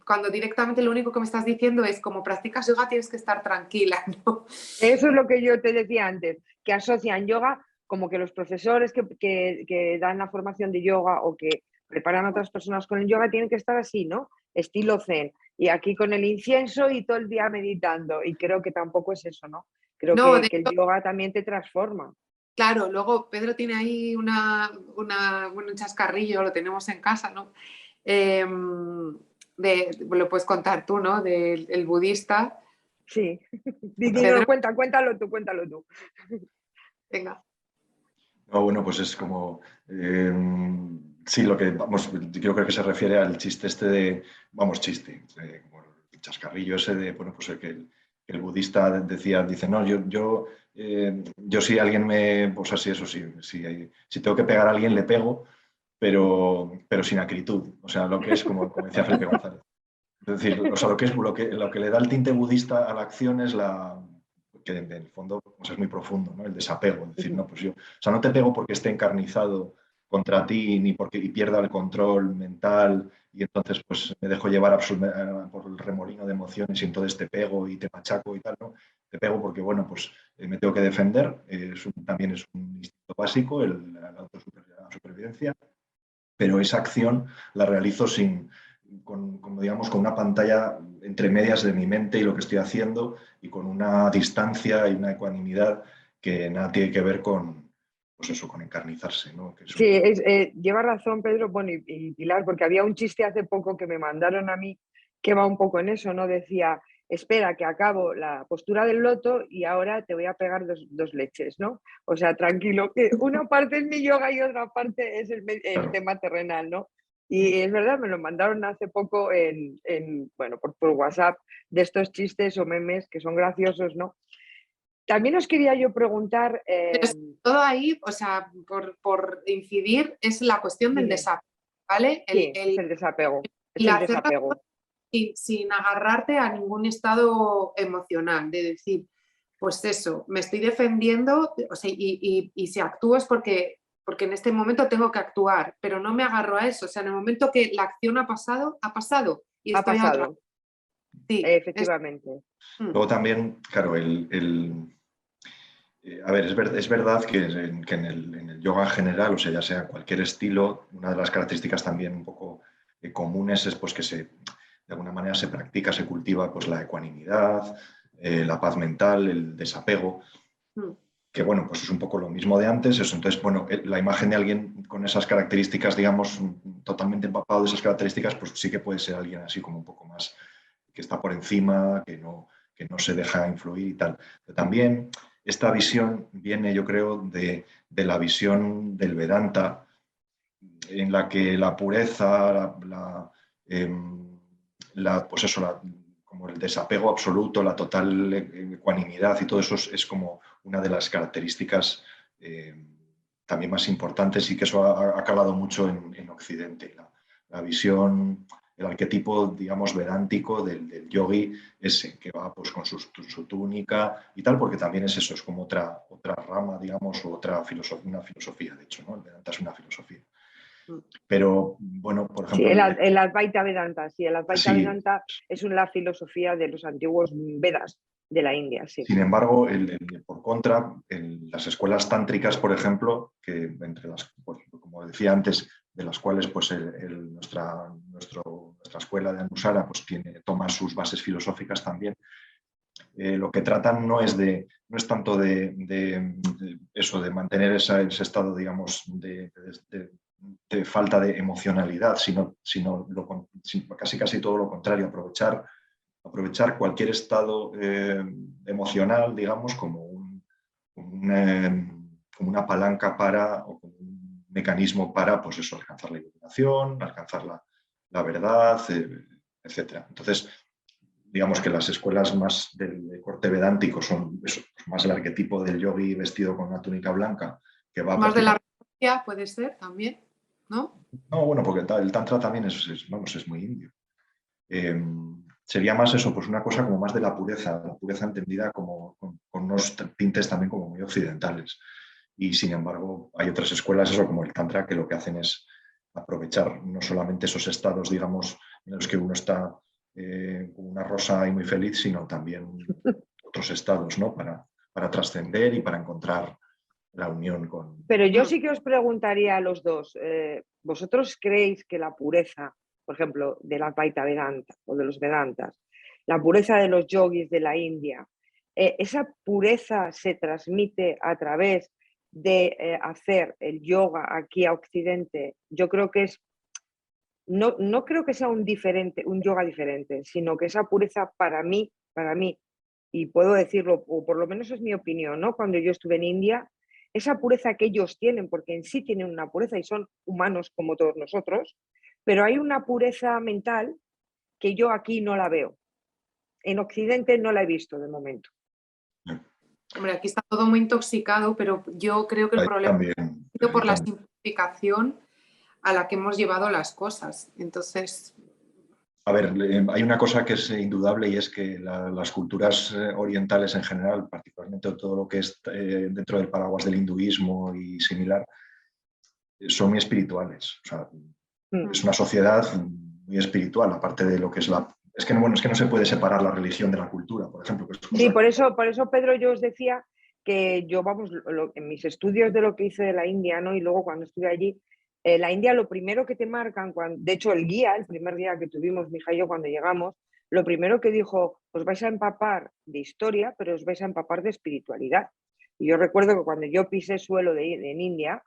Cuando directamente lo único que me estás diciendo es como practicas yoga tienes que estar tranquila, ¿no? Eso es lo que yo te decía antes, que asocian yoga como que los profesores que dan la formación de yoga o que preparan a otras personas con el yoga tienen que estar así, ¿no? Estilo zen. Y aquí con el incienso y todo el día meditando. Y creo que tampoco es eso, ¿no? Creo No, que el yoga también te transforma. claro, luego Pedro tiene ahí un chascarrillo, lo tenemos en casa, ¿no? Lo puedes contar tú, ¿no? Del el budista. Sí. Pedro, Cuéntalo tú, cuéntalo tú. venga. No, bueno, pues es como, sí, lo que, vamos, yo creo que se refiere al chiste este de, vamos, chiste, como el chascarrillo ese de, bueno, pues el budista dice, no, yo si alguien pues así, eso sí, si tengo que pegar a alguien, le pego, pero sin acritud, o sea, lo que es, como decía Felipe González. Es decir, o sea, lo que le da el tinte budista a la acción es que en el fondo pues es muy profundo, ¿no? El desapego, es decir, no, pues yo, o sea, no te pego porque esté encarnizado contra ti ni porque pierda el control mental y entonces pues me dejo llevar por el remolino de emociones y entonces te pego y te machaco y tal, ¿no? Te pego porque, bueno, pues me tengo que defender, también es un instinto básico, la supervivencia, pero esa acción la realizo como digamos, con una pantalla entre medias de mi mente y lo que estoy haciendo y con una distancia y una ecuanimidad que nada tiene que ver con, pues eso, con encarnizarse, ¿no? Que es Sí, un poco... lleva razón Pedro, bueno, y Pilar, porque había un chiste hace poco que me mandaron a mí que va un poco en eso, ¿no? Decía, espera que acabo la postura del loto y ahora te voy a pegar dos leches, ¿no? O sea, tranquilo, que una parte es mi yoga y otra parte es el Claro. tema terrenal, ¿no? Y es verdad, me lo mandaron hace poco bueno, por WhatsApp, de estos chistes o memes que son graciosos, ¿no? También os quería yo preguntar... todo ahí, o sea, por incidir, es la cuestión del desapego, ¿vale? Sí, es el desapego. Es el desapego. Sin agarrarte a ningún estado emocional, de decir, pues eso, me estoy defendiendo, o sea, y si actúo es porque en este momento tengo que actuar, pero no me agarro a eso. O sea, en el momento que la acción ha pasado y estoy a otra. Sí, efectivamente. Luego también, claro, a ver, es verdad que en el yoga en general, o sea, ya sea cualquier estilo, una de las características también un poco comunes es pues, que de alguna manera se practica, se cultiva pues, la ecuanimidad, la paz mental, el desapego, que bueno, pues es un poco lo mismo de antes. Eso. Entonces, bueno, la imagen de alguien con esas características, digamos, totalmente empapado de esas características, pues sí que puede ser alguien así como un poco más que está por encima, que no se deja influir y tal. Pero también esta visión viene, yo creo, de la visión del Vedanta, en la que la pureza, pues eso, como el desapego absoluto, la total ecuanimidad y todo eso es como una de las características también más importantes, y que eso ha calado mucho en Occidente. La visión, el arquetipo, digamos, vedántico del yogi es que va pues, con su túnica y tal, porque también es eso, es como otra rama, digamos, o una filosofía, de hecho, ¿no? El Vedanta es una filosofía. Pero, bueno, por ejemplo... Sí, el Advaita Vedanta, sí, el Advaita Vedanta es una filosofía de los antiguos Vedas de la India, sí. Sin embargo, por contra, las escuelas tántricas, por ejemplo, que entre las, pues, como decía antes, de las cuales pues, nuestra escuela de Anusara pues, toma sus bases filosóficas también, lo que tratan no es tanto de eso, de mantener ese estado, digamos, de falta de emocionalidad, sino casi todo lo contrario, aprovechar cualquier estado emocional, digamos, como una palanca o como un mecanismo para, pues eso, alcanzar la iluminación, alcanzar la verdad, etc. Entonces, digamos que las escuelas más del corte vedántico son eso, más el arquetipo del yogi vestido con una túnica blanca, que va más de la renuncia, puede ser también, ¿no? No, bueno, porque el tantra también es muy indio. Sería más eso, pues una cosa como más de la pureza entendida como con unos tintes también como muy occidentales. Y sin embargo, hay otras escuelas, eso como el tantra, que lo que hacen es aprovechar no solamente esos estados, digamos, en los que uno está como una rosa y muy feliz, sino también otros estados, ¿no? Para trascender y para encontrar la unión con... Pero yo sí que os preguntaría a los dos, ¿vosotros creéis que la pureza, por ejemplo, de la Advaita Vedanta o de los Vedantas, la pureza de los yogis de la India, esa pureza se transmite a través de hacer el yoga aquí a Occidente? Yo creo que no creo que sea un yoga diferente, sino que esa pureza para mí, y puedo decirlo, o por lo menos es mi opinión, ¿no? Cuando yo estuve en India, esa pureza que ellos tienen, porque en sí tienen una pureza y son humanos como todos nosotros, pero hay una pureza mental que yo aquí no la veo. En Occidente no la he visto de momento. Hombre, aquí está todo muy intoxicado, pero yo creo que el problema es por la simplificación a la que hemos llevado las cosas. Entonces... A ver, hay una cosa que es indudable, y es que las culturas orientales en general, particularmente todo lo que es dentro del paraguas del hinduismo y similar, son muy espirituales. O sea, es una sociedad muy espiritual, aparte de lo que es la... Es que no se puede separar la religión de la cultura, por ejemplo. Sí, por eso, Pedro, yo os decía que yo, vamos, en mis estudios de lo que hice de la India, ¿no? Y luego cuando estuve allí, la India lo primero que te marcan, de hecho el guía, el primer día que tuvimos, mi hija y yo, cuando llegamos, lo primero que dijo, os vais a empapar de historia, pero os vais a empapar de espiritualidad. Y yo recuerdo que cuando yo pisé suelo en India,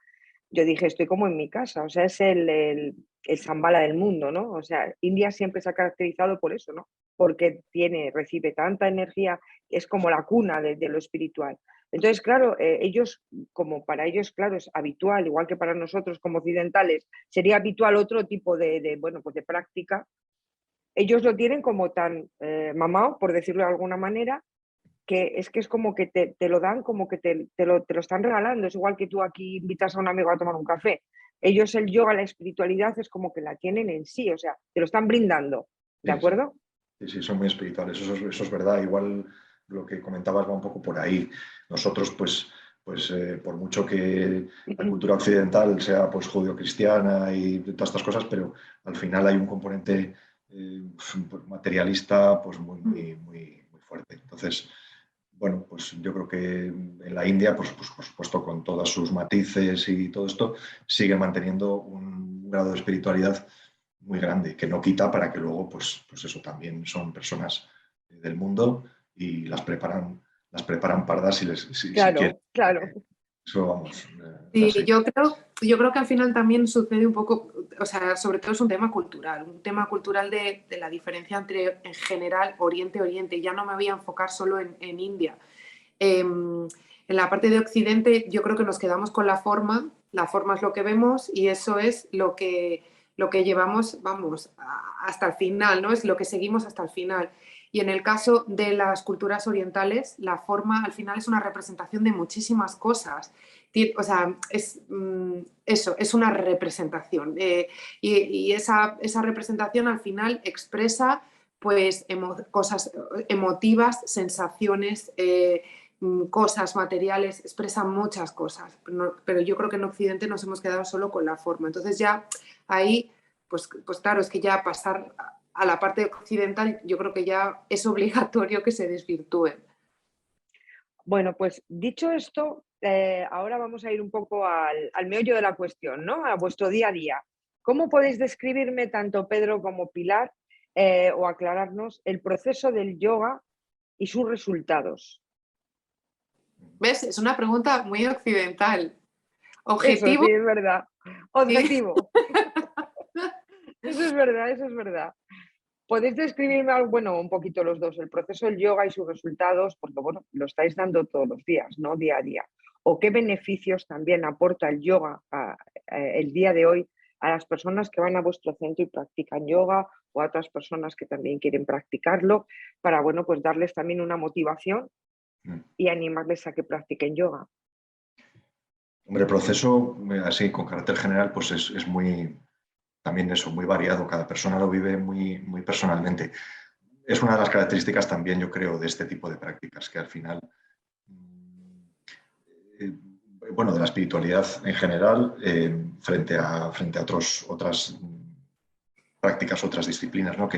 yo dije, estoy como en mi casa, o sea, es el Shambhala del mundo, ¿no? O sea, India siempre se ha caracterizado por eso, ¿no? Porque recibe tanta energía, es como la cuna de lo espiritual. Entonces, claro, para ellos, claro, es habitual, igual que para nosotros como occidentales, sería habitual otro tipo de práctica. Ellos lo tienen como tan mamado, por decirlo de alguna manera, que es como que te lo dan, como que te lo están regalando. Es igual que tú aquí invitas a un amigo a tomar un café. Ellos el yoga, la espiritualidad es como que la tienen en sí, o sea, te lo están brindando, ¿de Sí, sí. acuerdo? Sí, sí, son muy espirituales, eso es verdad. Igual lo que comentabas va un poco por ahí. Nosotros, por mucho que la cultura occidental sea pues judio-cristiana y todas estas cosas, pero al final hay un componente materialista pues muy fuerte. Entonces, bueno, pues yo creo que en la India, pues por supuesto, con todos sus matices y todo esto, sigue manteniendo un grado de espiritualidad muy grande, que no quita para que luego, pues eso también son personas del mundo y las preparan pardas si quieren. Claro, claro. Eso vamos, es Sí, así. yo creo que al final también sucede un poco, o sea, sobre todo es un tema cultural de la diferencia entre, en general, Oriente y Oriente. Ya no me voy a enfocar solo en India. En la parte de Occidente yo creo que nos quedamos con la forma es lo que vemos y eso es lo que llevamos, vamos, hasta el final, ¿no? Es lo que seguimos hasta el final. Y en el caso de las culturas orientales, la forma al final es una representación de muchísimas cosas. O sea, eso, es una representación. Y esa representación al final expresa pues cosas emotivas, sensaciones, cosas materiales, expresan muchas cosas, pero yo creo que en Occidente nos hemos quedado solo con la forma. Entonces ya ahí, pues claro, es que ya pasar a la parte occidental, yo creo que ya es obligatorio que se desvirtúe. Bueno, pues dicho esto, ahora vamos a ir un poco al meollo de la cuestión, ¿no? A vuestro día a día. ¿Cómo podéis describirme, tanto Pedro como Pilar, o aclararnos el proceso del yoga y sus resultados? ¿Ves? Es una pregunta muy occidental. Eso sí, Objetivo, es verdad. sí. Objetivo. Eso es verdad, eso es verdad. ¿Podéis describirme, bueno, un poquito los dos, el proceso del yoga y sus resultados? Porque, bueno, lo estáis dando todos los días, ¿no? Día a día. ¿O qué beneficios también aporta el yoga el día de hoy a las personas que van a vuestro centro y practican yoga, o a otras personas que también quieren practicarlo, para, bueno, pues darles también una motivación y animarles a que practiquen yoga? Hombre, el proceso, así, con carácter general, pues es muy, también eso, muy variado. Cada persona lo vive muy personalmente. Es una de las características también, yo creo, de este tipo de prácticas, que al final, eh, bueno, de la espiritualidad en general, frente a otras prácticas, otras disciplinas, ¿no?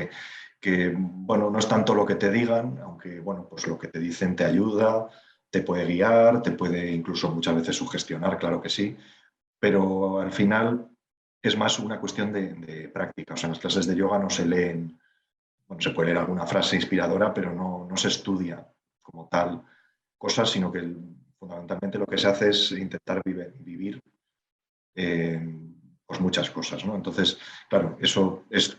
Bueno, no es tanto lo que te digan, aunque, bueno, pues lo que te dicen te ayuda, te puede guiar, te puede incluso muchas veces sugestionar, claro que sí, pero al final es más una cuestión de práctica. O sea, en las clases de yoga no se leen, bueno, se puede leer alguna frase inspiradora, pero no se estudia como tal cosas, sino que fundamentalmente lo que se hace es intentar vivir pues muchas cosas, ¿no? Entonces, claro, eso es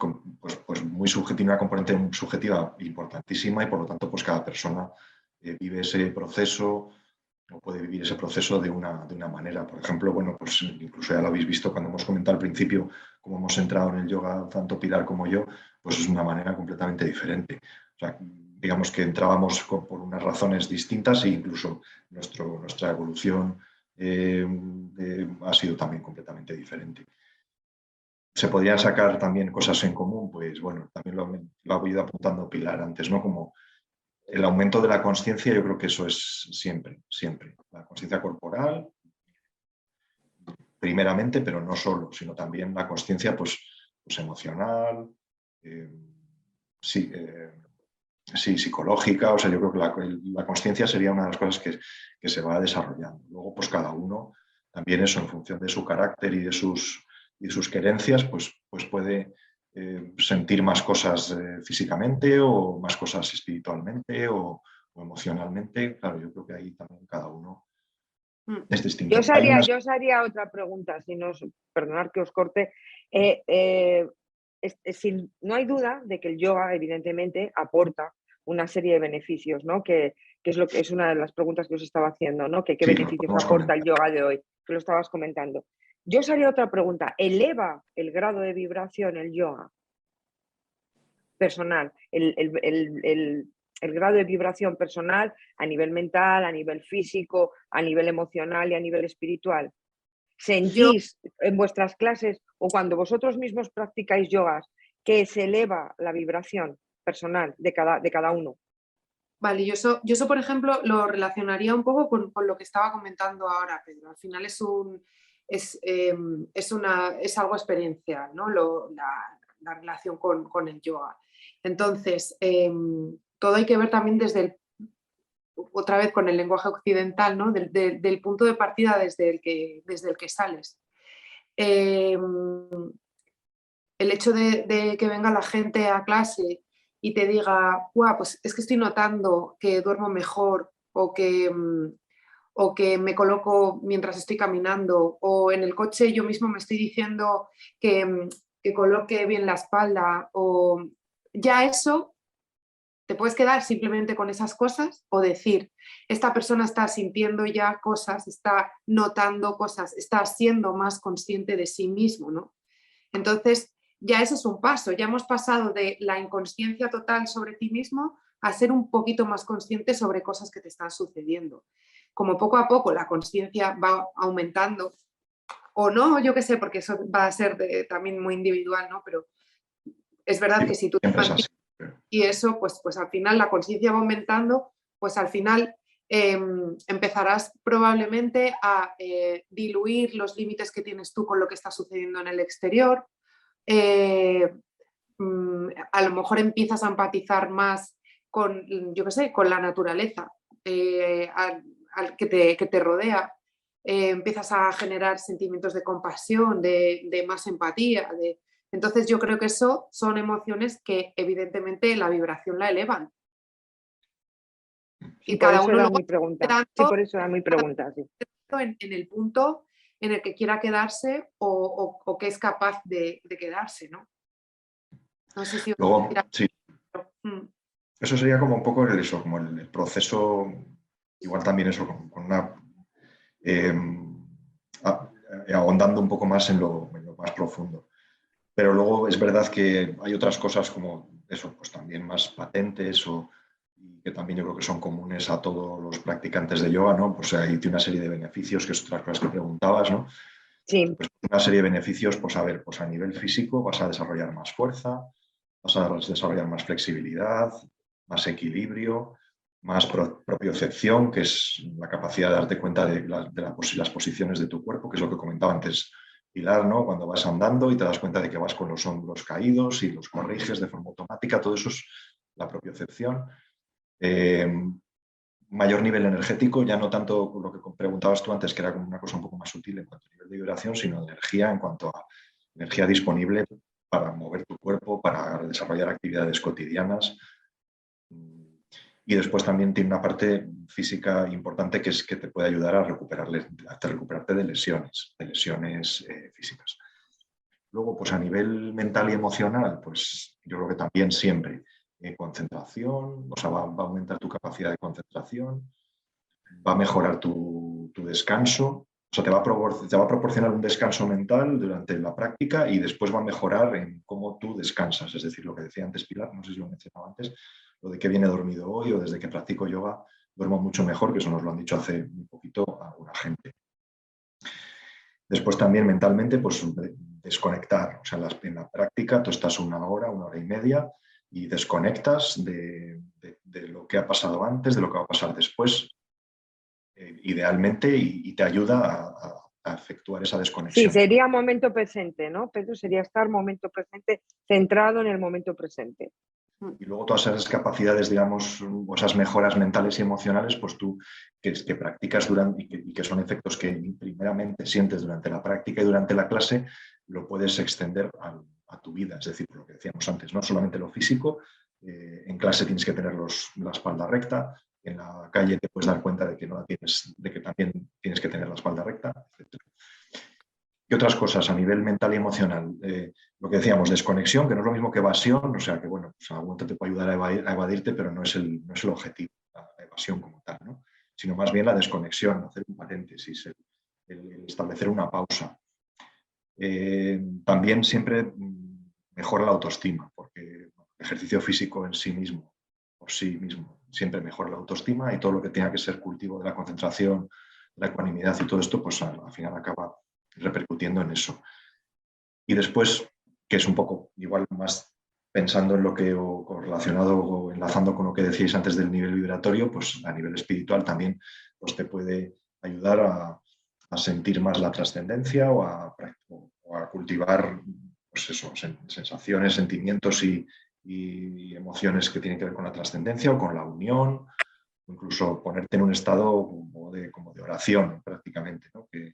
pues muy subjetivo, una componente subjetiva importantísima, y por lo tanto, pues cada persona vive ese proceso o puede vivir ese proceso de una manera. Por ejemplo, bueno, pues incluso ya lo habéis visto cuando hemos comentado al principio cómo hemos entrado en el yoga, tanto Pilar como yo, pues es una manera completamente diferente. O sea, digamos que entrábamos por unas razones distintas, e incluso nuestra evolución ha sido también completamente diferente. Se podrían sacar también cosas en común, pues bueno, también lo ha ido apuntando Pilar antes, ¿no? Como el aumento de la conciencia. Yo creo que eso es siempre, siempre. La conciencia corporal, primeramente, pero no solo, sino también la conciencia pues emocional, eh, sí, sí, psicológica. O sea, yo creo que la conciencia sería una de las cosas que se va desarrollando. Luego, pues cada uno, también eso, en función de su carácter y de sus querencias, pues puede sentir más cosas físicamente, o más cosas espiritualmente, o emocionalmente. Claro, yo creo que ahí también cada uno es Yo distinto. os haría, yo os haría otra pregunta, si no, perdonad que os corte. No hay duda de que el yoga, evidentemente, aporta una serie de beneficios, ¿no? Que es una de las preguntas que os estaba haciendo, ¿no? ¿Qué Sí, lo beneficios podemos aporta el comentar. yoga de hoy? Que lo estabas comentando. Yo os haría otra pregunta. ¿Eleva el grado de vibración el yoga personal? el grado de vibración personal a nivel mental, a nivel físico, a nivel emocional y a nivel espiritual? Yo, ¿Sentís en vuestras clases o cuando vosotros mismos practicáis yogas que se eleva la vibración personal de cada uno? vale, yo eso, por ejemplo, lo relacionaría un poco con lo que estaba comentando ahora, Pedro. Al final es algo experiencial, ¿no? La relación con el yoga. Entonces, todo hay que ver también otra vez con el lenguaje occidental, ¿no? Del punto de partida desde el que sales. Eh, el hecho de que venga la gente a clase y te diga, guau, pues es que estoy notando que duermo mejor o que me coloco mientras estoy caminando, o en el coche yo mismo me estoy diciendo que coloque bien la espalda, o ya eso te puedes quedar simplemente con esas cosas o decir, esta persona está sintiendo ya cosas, está notando cosas, está siendo más consciente de sí mismo, ¿no? Entonces, ya ese es un paso, ya hemos pasado de la inconsciencia total sobre ti mismo a ser un poquito más consciente sobre cosas que te están sucediendo. Como poco a poco la conciencia va aumentando, o no, yo qué sé, porque eso va a ser también muy individual, ¿no? Pero es verdad Sí, que si tú te siempre es así. mantienes y eso, pues al final la conciencia va aumentando, pues al final empezarás probablemente a diluir los límites que tienes tú con lo que está sucediendo en el exterior. eh, a lo mejor empiezas a empatizar más con, yo qué sé, con la naturaleza que te rodea. Empiezas a generar sentimientos de compasión, de más empatía. Entonces yo creo que eso son emociones que evidentemente la vibración la elevan. Sí, Y por cada eso uno era luego mi pregunta. Sí, entrando por eso era mi pregunta, sí. en el punto en el que quiera quedarse o que es capaz de quedarse, ¿no? No sé si... Luego, sí, Mm. eso sería como un poco eso, como el proceso, igual también eso, con una, eh, ahondando un poco más en lo más profundo. Pero luego es verdad que hay otras cosas como eso, pues también más patentes o y que también yo creo que son comunes a todos los practicantes de yoga, ¿no? Pues hay una serie de beneficios, que es otra cosa que preguntabas, ¿no? Sí, Pues una serie de beneficios, pues a ver, pues a nivel físico vas a desarrollar más fuerza, vas a desarrollar más flexibilidad, más equilibrio, más propiocepción, que es la capacidad de darte cuenta de las posiciones de tu cuerpo, que es lo que comentaba antes Pilar, ¿no? Cuando vas andando y te das cuenta de que vas con los hombros caídos y los corriges de forma automática, todo eso es la propiocepción. Mayor nivel energético, ya no tanto lo que preguntabas tú antes, que era como una cosa un poco más sutil en cuanto a nivel de vibración, sino energía en cuanto a energía disponible para mover tu cuerpo, para desarrollar actividades cotidianas. Y después también tiene una parte física importante que es que te puede ayudar a recuperarte de lesiones físicas. Luego, pues a nivel mental y emocional, pues yo creo que también siempre concentración, o sea, va a aumentar tu capacidad de concentración, va a mejorar tu descanso, o sea, te va a proporcionar un descanso mental durante la práctica y después va a mejorar en cómo tú descansas. Es decir, lo que decía antes Pilar, no sé si lo mencionaba antes, lo de que viene dormido hoy o desde que practico yoga duermo mucho mejor, que eso nos lo han dicho hace un poquito alguna gente. Después también mentalmente, pues desconectar. O sea, en la práctica tú estás una hora y media y desconectas de lo que ha pasado antes, de lo que va a pasar después, idealmente, y te ayuda a efectuar esa sí, desconexión. sería momento presente, ¿no? Pedro, sería estar momento presente, centrado en el momento presente. Y luego todas esas capacidades, digamos, o esas mejoras mentales y emocionales, pues tú que practicas durante y que son efectos que primeramente sientes durante la práctica y durante la clase, lo puedes extender a tu vida. Es decir, lo que decíamos antes, no solamente lo físico, en clase tienes que tener la espalda recta, en la calle te puedes dar cuenta de que no la tienes, de que también tienes que tener la espalda recta, etc. ¿Qué otras cosas a nivel mental y emocional? Lo que decíamos, desconexión, que no es lo mismo que evasión, o sea que bueno, pues algún te puede ayudar a evadirte, pero no es el objetivo, la evasión como tal, ¿no? Sino más bien la desconexión, hacer un paréntesis, el establecer una pausa. También siempre mejora la autoestima, porque el ejercicio físico en sí mismo, por sí mismo. Siempre mejora la autoestima y todo lo que tenga que ser cultivo de la concentración, la ecuanimidad y todo esto, pues al final acaba repercutiendo en eso. Y después, que es un poco igual más pensando en lo que o relacionado o enlazando con lo que decíais antes del nivel vibratorio, pues a nivel espiritual también pues te puede ayudar a sentir más la trascendencia o a cultivar pues eso, sensaciones, sentimientos y emociones que tienen que ver con la trascendencia o con la unión, incluso ponerte en un estado como de oración prácticamente, ¿no? que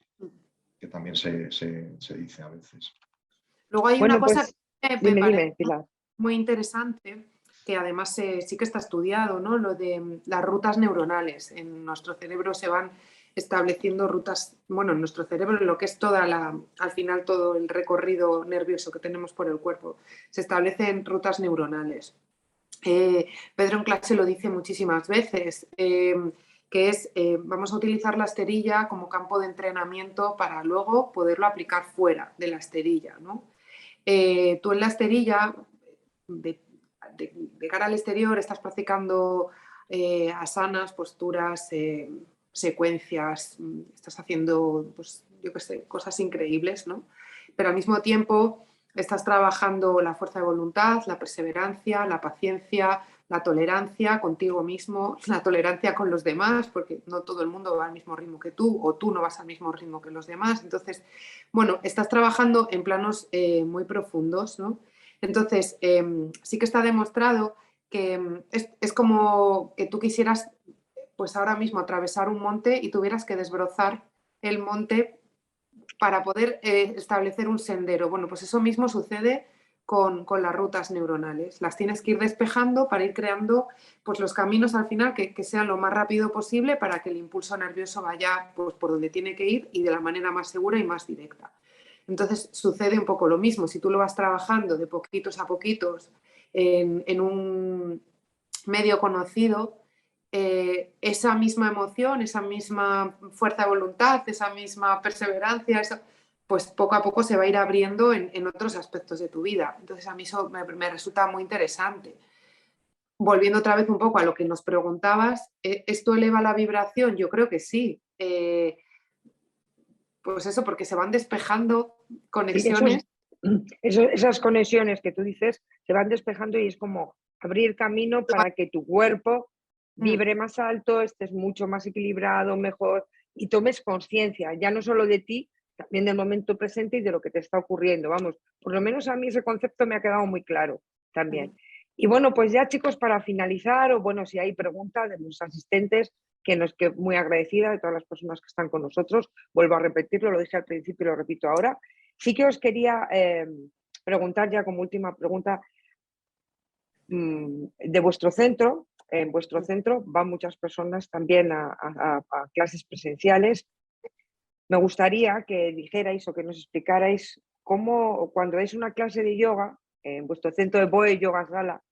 también se dice a veces. Luego hay una Bueno, cosa pues que me dime, parece Pilar. muy interesante, que además sí que está estudiado, ¿no? Lo de las rutas neuronales. En nuestro cerebro se van estableciendo rutas, bueno, en nuestro cerebro, en lo que es al final todo el recorrido nervioso que tenemos por el cuerpo, se establecen rutas neuronales. Pedro en clase lo dice muchísimas veces, que es, vamos a utilizar la esterilla como campo de entrenamiento para luego poderlo aplicar fuera de la esterilla, ¿no? Tú en la esterilla, de cara al exterior, estás practicando asanas, posturas, secuencias, estás haciendo, pues, yo qué sé, cosas increíbles, ¿no? Pero al mismo tiempo estás trabajando la fuerza de voluntad, la perseverancia, la paciencia, la tolerancia contigo mismo, la tolerancia con los demás, porque no todo el mundo va al mismo ritmo que tú, o tú no vas al mismo ritmo que los demás. Entonces, bueno, estás trabajando en planos muy profundos, ¿no? Entonces, sí que está demostrado que es como que tú quisieras, pues ahora mismo, atravesar un monte y tuvieras que desbrozar el monte para poder establecer un sendero. Bueno, pues eso mismo sucede con las rutas neuronales. Las tienes que ir despejando para ir creando pues, los caminos al final que sean lo más rápido posible para que el impulso nervioso vaya pues, por donde tiene que ir y de la manera más segura y más directa. Entonces sucede un poco lo mismo. Si tú lo vas trabajando de poquitos a poquitos en un medio conocido, esa misma emoción, esa misma fuerza de voluntad, esa misma perseverancia, pues poco a poco se va a ir abriendo en otros aspectos de tu vida. Entonces a mí eso me resulta muy interesante. Volviendo otra vez un poco a lo que nos preguntabas, ¿esto eleva la vibración? Yo creo que sí. Pues eso, porque se van despejando Sí, conexiones. esas conexiones que tú dices se van despejando y es como abrir camino para que tu cuerpo vibre más alto, estés mucho más equilibrado, mejor y tomes conciencia, ya no solo de ti, también del momento presente y de lo que te está ocurriendo. Vamos, por lo menos a mí ese concepto me ha quedado muy claro también. Y bueno, pues ya chicos, para finalizar, o bueno, si hay preguntas de los asistentes, que nos quedo muy agradecida de todas las personas que están con nosotros, vuelvo a repetirlo, lo dije al principio y lo repito ahora. Sí que os quería preguntar ya como última pregunta de vuestro centro. En vuestro centro van muchas personas también a clases presenciales. Me gustaría que dijerais o que nos explicarais cómo, cuando es una clase de yoga, en vuestro centro de Boe Yoga Sala,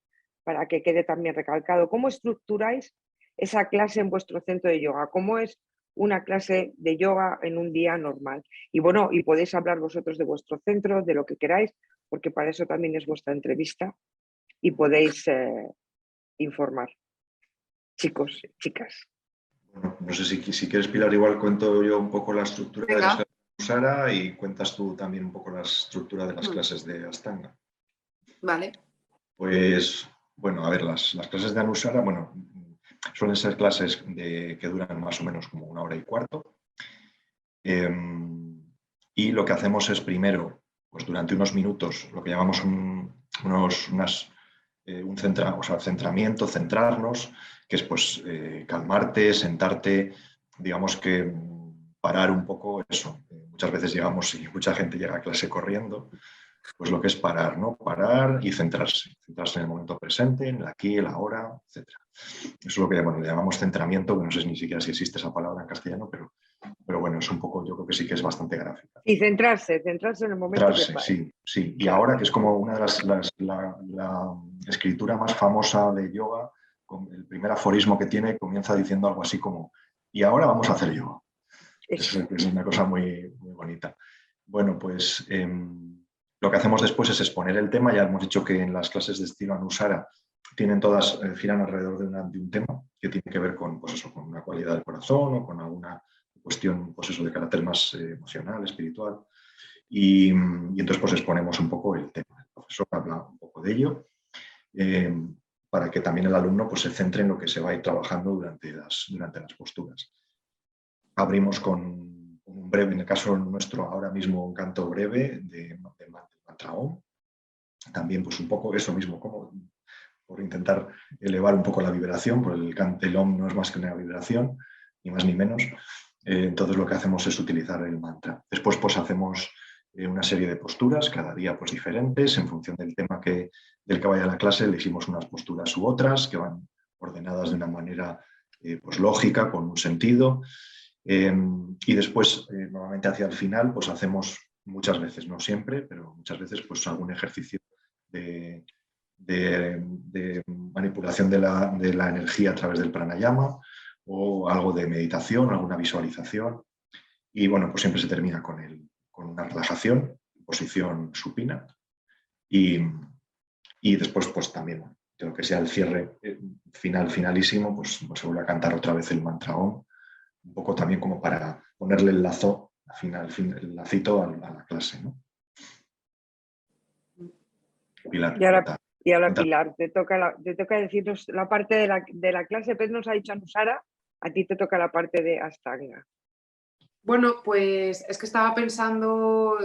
para que quede también recalcado, ¿cómo estructuráis esa clase en vuestro centro de yoga? ¿Cómo es una clase de yoga en un día normal? Y bueno, y podéis hablar vosotros de vuestro centro, de lo que queráis, porque para eso también es vuestra entrevista y podéis informar. Chicos, chicas. Bueno, no sé si quieres, Pilar, igual cuento yo un poco la estructura de las Venga. clases de Anusara y cuentas tú también un poco la estructura de las clases de Ashtanga. Vale. Pues, bueno, a ver, las clases de Anusara, bueno, suelen ser clases que duran más o menos como 1 hora y cuarto. Y lo que hacemos es primero, pues durante unos minutos, lo que llamamos centramiento, centrarnos, que es pues calmarte, sentarte, digamos que parar un poco eso. Muchas veces llegamos y mucha gente llega a clase corriendo, pues lo que es parar, ¿no? Parar y centrarse en el momento presente, en el aquí, el ahora, etc. Eso es lo que le llamamos centramiento, que no sé ni siquiera si existe esa palabra en castellano, pero bueno, es un poco, yo creo que sí que es bastante gráfica. Y centrarse en el momento que pasa. Sí. Y ahora, que es como una de la escritura más famosa de yoga, el primer aforismo que tiene comienza diciendo algo así como, y ahora vamos a hacer yoga. Es una cosa muy, muy bonita. Bueno, pues lo que hacemos después es exponer el tema. Ya hemos dicho que en las clases de estilo Anusara tienen todas, giran alrededor de un tema que tiene que ver con, pues eso, con una cualidad del corazón o con alguna cuestión, pues eso, de carácter más emocional, espiritual. Y entonces pues exponemos un poco el tema. El profesor habla un poco de ello para que también el alumno pues, se centre en lo que se va a ir trabajando durante las posturas. Abrimos con un breve, en el caso nuestro ahora mismo un canto breve de mantra Om. También pues un poco eso mismo, como por intentar elevar un poco la vibración, porque el Om no es más que una vibración, ni más ni menos. Entonces lo que hacemos es utilizar el mantra. Después pues hacemos una serie de posturas, cada día pues diferentes, en función del tema del que vaya a la clase, elegimos unas posturas u otras que van ordenadas de una manera pues lógica, con un sentido. Y después, normalmente hacia el final, pues hacemos muchas veces, no siempre, pero muchas veces pues algún ejercicio de manipulación de la energía a través del pranayama o algo de meditación, alguna visualización. Y bueno, pues siempre se termina con una relajación, posición supina. Y después, pues también, lo que sea el cierre finalísimo, pues se vuelve a cantar otra vez el mantra Om, un poco también como para ponerle el lazo, el lacito a la clase, ¿no? Pilar. Y ahora Pilar, te toca decirnos la parte de la clase. Pedro nos ha dicho Anusara, a ti te toca la parte de Astanga. Bueno, pues es que estaba pensando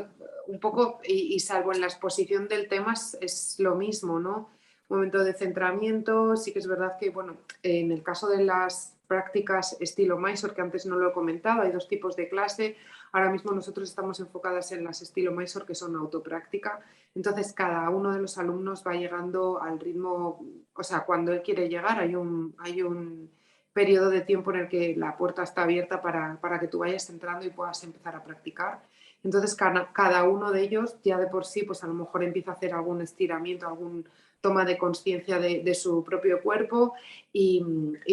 un poco, y salvo en la exposición del tema es lo mismo, ¿no? Momento de centramiento, sí que es verdad que, bueno, en el caso de las prácticas estilo Mysore, que antes no lo he comentado, hay dos tipos de clase. Ahora mismo nosotros estamos enfocadas en las estilo Mysore, que son autopráctica. Entonces, cada uno de los alumnos va llegando al ritmo, o sea, cuando él quiere llegar, hay un periodo de tiempo en el que la puerta está abierta para que tú vayas entrando y puedas empezar a practicar. Entonces, cada uno de ellos ya de por sí, pues a lo mejor empieza a hacer algún estiramiento, algún toma de conciencia de su propio cuerpo y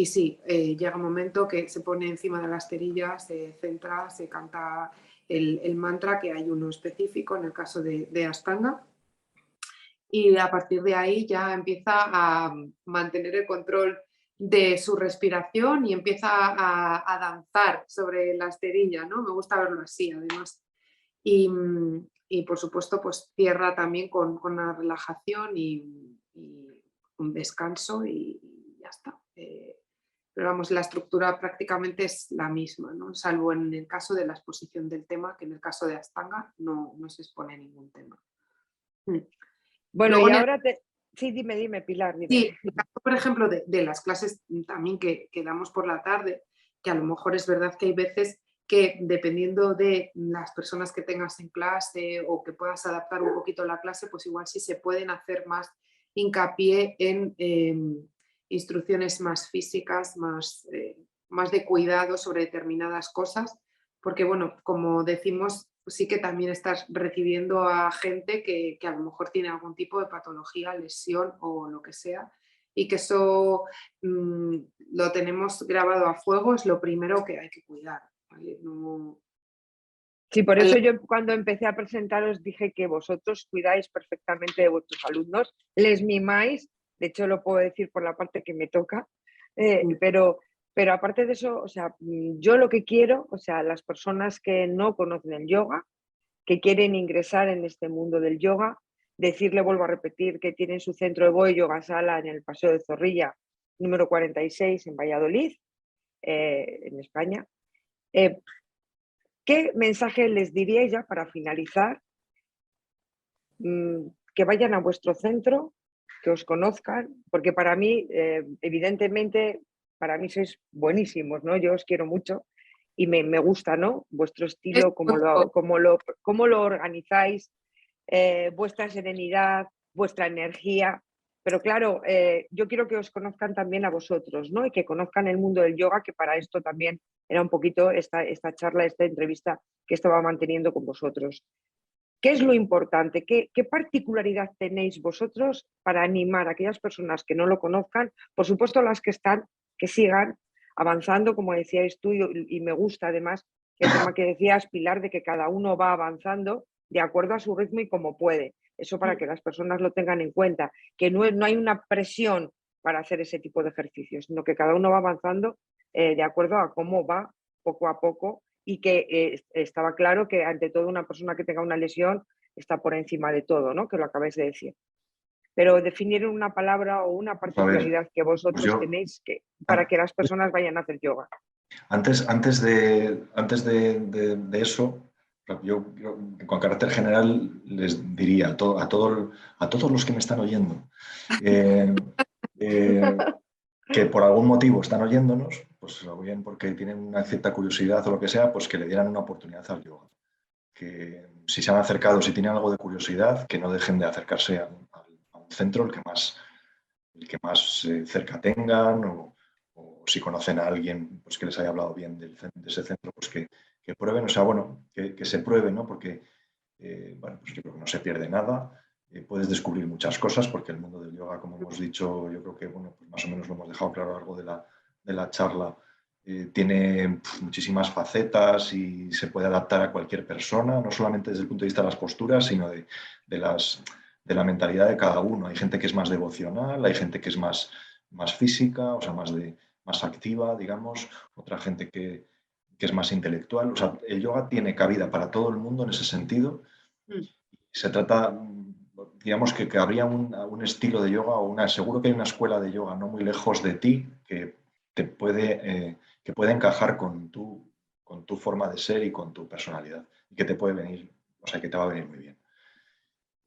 sí, llega un momento que se pone encima de la esterilla, se centra, se canta el mantra, que hay uno específico en el caso de Astanga, y a partir de ahí ya empieza a mantener el control de su respiración y empieza a danzar sobre la esterilla, ¿no? Me gusta verlo así, además. Y por supuesto, pues cierra también con una relajación y un descanso y ya está. Pero vamos, la estructura prácticamente es la misma, ¿no? Salvo en el caso de la exposición del tema, que en el caso de Astanga no se expone ningún tema. Bueno, luego, y ahora sí, dime, Pilar. Dime. Sí, por ejemplo, de las clases también que damos por la tarde, que a lo mejor es verdad que hay veces que dependiendo de las personas que tengas en clase o que puedas adaptar un poquito la clase, pues igual sí se pueden hacer más hincapié en instrucciones más físicas, más de cuidado sobre determinadas cosas, porque bueno, como decimos, sí que también estás recibiendo a gente que a lo mejor tiene algún tipo de patología, lesión o lo que sea, y que eso lo tenemos grabado a fuego, es lo primero que hay que cuidar, ¿vale? No... Sí, por eso yo cuando empecé a presentaros dije que vosotros cuidáis perfectamente de vuestros alumnos, les mimáis, de hecho lo puedo decir por la parte que me toca, pero aparte de eso, o sea, yo lo que quiero, o sea, las personas que no conocen el yoga, que quieren ingresar en este mundo del yoga, decirle, vuelvo a repetir, que tienen su centro de Boe Yoga Sala en el Paseo de Zorrilla, número 46, en Valladolid, en España. ¿Qué mensaje les diríais ya para finalizar? Que vayan a vuestro centro, que os conozcan, porque para mí, evidentemente, para mí sois buenísimos, ¿no? Yo os quiero mucho y me gusta, ¿no? Vuestro estilo, cómo lo organizáis, vuestra serenidad, vuestra energía. Pero claro, yo quiero que os conozcan también a vosotros, ¿no? Y que conozcan el mundo del yoga, que para esto también era un poquito esta charla, esta entrevista que estaba manteniendo con vosotros. ¿Qué es lo importante? ¿Qué particularidad tenéis vosotros para animar a aquellas personas que no lo conozcan? Por supuesto, las que están, que sigan avanzando, como decíais tú, y me gusta además el tema que decías, Pilar, de que cada uno va avanzando de acuerdo a su ritmo y como puede. Eso para Mm. que las personas lo tengan en cuenta, que no hay una presión para hacer ese tipo de ejercicios, sino que cada uno va avanzando de acuerdo a cómo va poco a poco y que estaba claro que ante todo una persona que tenga una lesión está por encima de todo, ¿no? Que lo acabáis de decir. Pero definir en una palabra o una A ver, particularidad que pues vosotros yo, tenéis para que las personas vayan a hacer yoga. antes de eso, yo con carácter general les diría a todos los que me están oyendo eh, eh, que por algún motivo están oyéndonos, pues o bien porque tienen una cierta curiosidad o lo que sea, pues que le dieran una oportunidad al yoga. Que si se han acercado, si tienen algo de curiosidad, que no dejen de acercarse a un centro, el que más cerca tengan, o si conocen a alguien pues, que les haya hablado bien de ese centro, pues que prueben, o sea, bueno, que se prueben, ¿no? Porque, bueno, pues yo creo que no se pierde nada, puedes descubrir muchas cosas, porque el mundo del yoga, como hemos dicho, yo creo que, bueno, pues más o menos lo hemos dejado claro a lo largo de la charla, tiene muchísimas facetas y se puede adaptar a cualquier persona, no solamente desde el punto de vista de las posturas, sino de la mentalidad de cada uno. Hay gente que es más devocional, hay gente que es más física, o sea, más activa, digamos, otra gente que es más intelectual. O sea, el yoga tiene cabida para todo el mundo en ese sentido. Mm. Se trata, digamos, que habría un estilo de yoga seguro que hay una escuela de yoga no muy lejos de ti que puede encajar con tu forma de ser y con tu personalidad y que te puede venir, o sea, que te va a venir muy bien.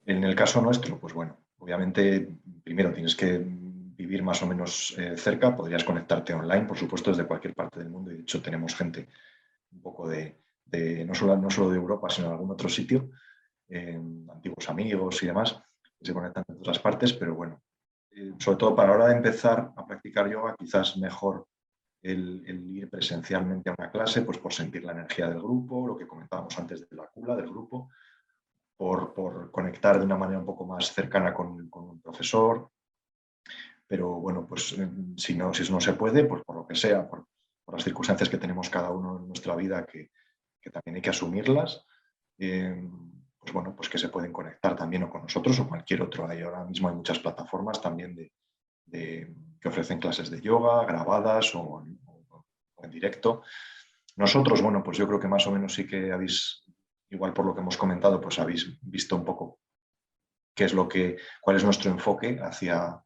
En el caso nuestro, pues bueno, obviamente primero tienes que vivir más o menos cerca, podrías conectarte online, por supuesto, desde cualquier parte del mundo y de hecho tenemos gente un poco no solo de Europa, sino de algún otro sitio, antiguos amigos y demás, que se conectan de otras partes, pero bueno, sobre todo para la hora de empezar a practicar yoga, quizás mejor el ir presencialmente a una clase, pues por sentir la energía del grupo, lo que comentábamos antes de la cula del grupo, por conectar de una manera un poco más cercana con un profesor, pero bueno, pues si eso no se puede, pues por lo que sea, por las circunstancias que tenemos cada uno en nuestra vida, que también hay que asumirlas, pues bueno, pues que se pueden conectar también o con nosotros o cualquier otro. Ahora mismo hay muchas plataformas también que ofrecen clases de yoga grabadas o en directo. Nosotros, bueno, pues yo creo que más o menos sí que igual por lo que hemos comentado, pues habéis visto un poco cuál es nuestro enfoque hacia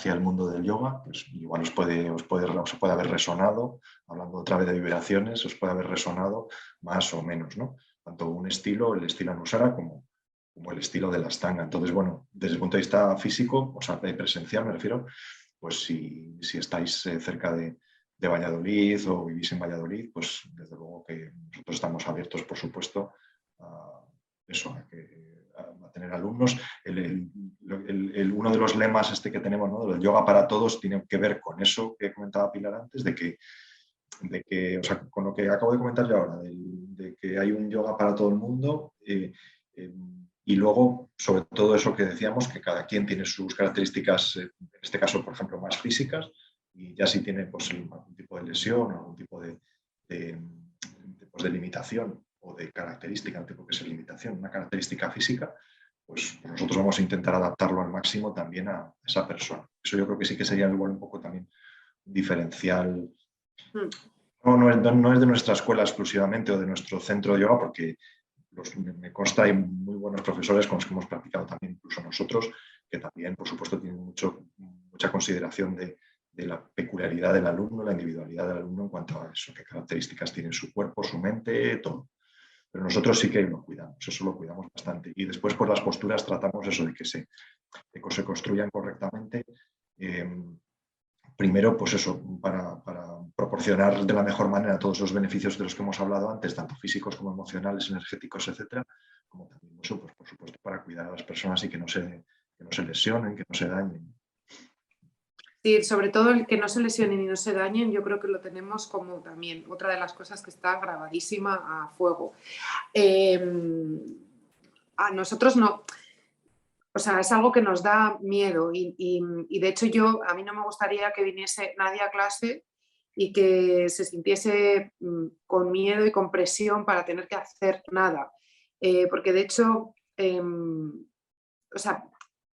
el mundo del yoga. Pues igual os puede haber resonado, hablando otra vez de vibraciones, os puede haber resonado más o menos, ¿no? Tanto el estilo Anusara, como el estilo de la Ashtanga. Entonces, bueno, desde el punto de vista físico, o sea, presencial me refiero, pues si estáis cerca de Valladolid o vivís en Valladolid, pues desde luego que nosotros estamos abiertos, por supuesto, a tener alumnos. Uno de los lemas que tenemos, ¿no?, del yoga para todos, tiene que ver con eso que comentaba Pilar antes, de que o sea, con lo que acabo de comentar yo ahora, de que hay un yoga para todo el mundo, y luego, sobre todo eso que decíamos, que cada quien tiene sus características, en este caso, por ejemplo, más físicas, y ya si tiene pues, algún tipo de lesión, algún tipo de limitación o de característica, no tengo que ser limitación, una característica física, pues nosotros vamos a intentar adaptarlo al máximo también a esa persona. Eso yo creo que sí que sería igual un poco también diferencial. No es de nuestra escuela exclusivamente o de nuestro centro de yoga, porque me consta hay muy buenos profesores con los que hemos practicado también, incluso nosotros, que también, por supuesto, tienen mucha consideración de la peculiaridad del alumno, la individualidad del alumno en cuanto a eso, qué características tiene su cuerpo, su mente, todo. Pero nosotros sí que lo cuidamos, eso lo cuidamos bastante. Y después, por las posturas, tratamos eso de que se construyan correctamente. Primero, pues eso, para proporcionar de la mejor manera todos los beneficios de los que hemos hablado antes, tanto físicos como emocionales, energéticos, etcétera, como también eso, pues por supuesto, para cuidar a las personas y que no se lesionen, que no se dañen. Sí, sobre todo el que no se lesionen y no se dañen, yo creo que lo tenemos como también otra de las cosas que está grabadísima a fuego. A nosotros no, o sea, es algo que nos da miedo y de hecho a mí no me gustaría que viniese nadie a clase y que se sintiese con miedo y con presión para tener que hacer nada. porque de hecho, o sea,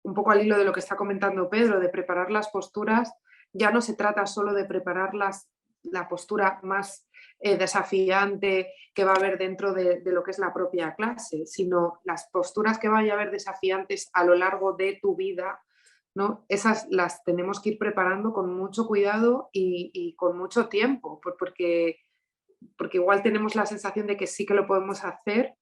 un poco al hilo de lo que está comentando Pedro, de preparar las posturas, ya no se trata solo de preparar la postura más desafiante que va a haber dentro de lo que es la propia clase, sino las posturas que vaya a haber desafiantes a lo largo de tu vida, ¿no? Esas las tenemos que ir preparando con mucho cuidado y con mucho tiempo, porque igual tenemos la sensación de que sí que lo podemos hacer,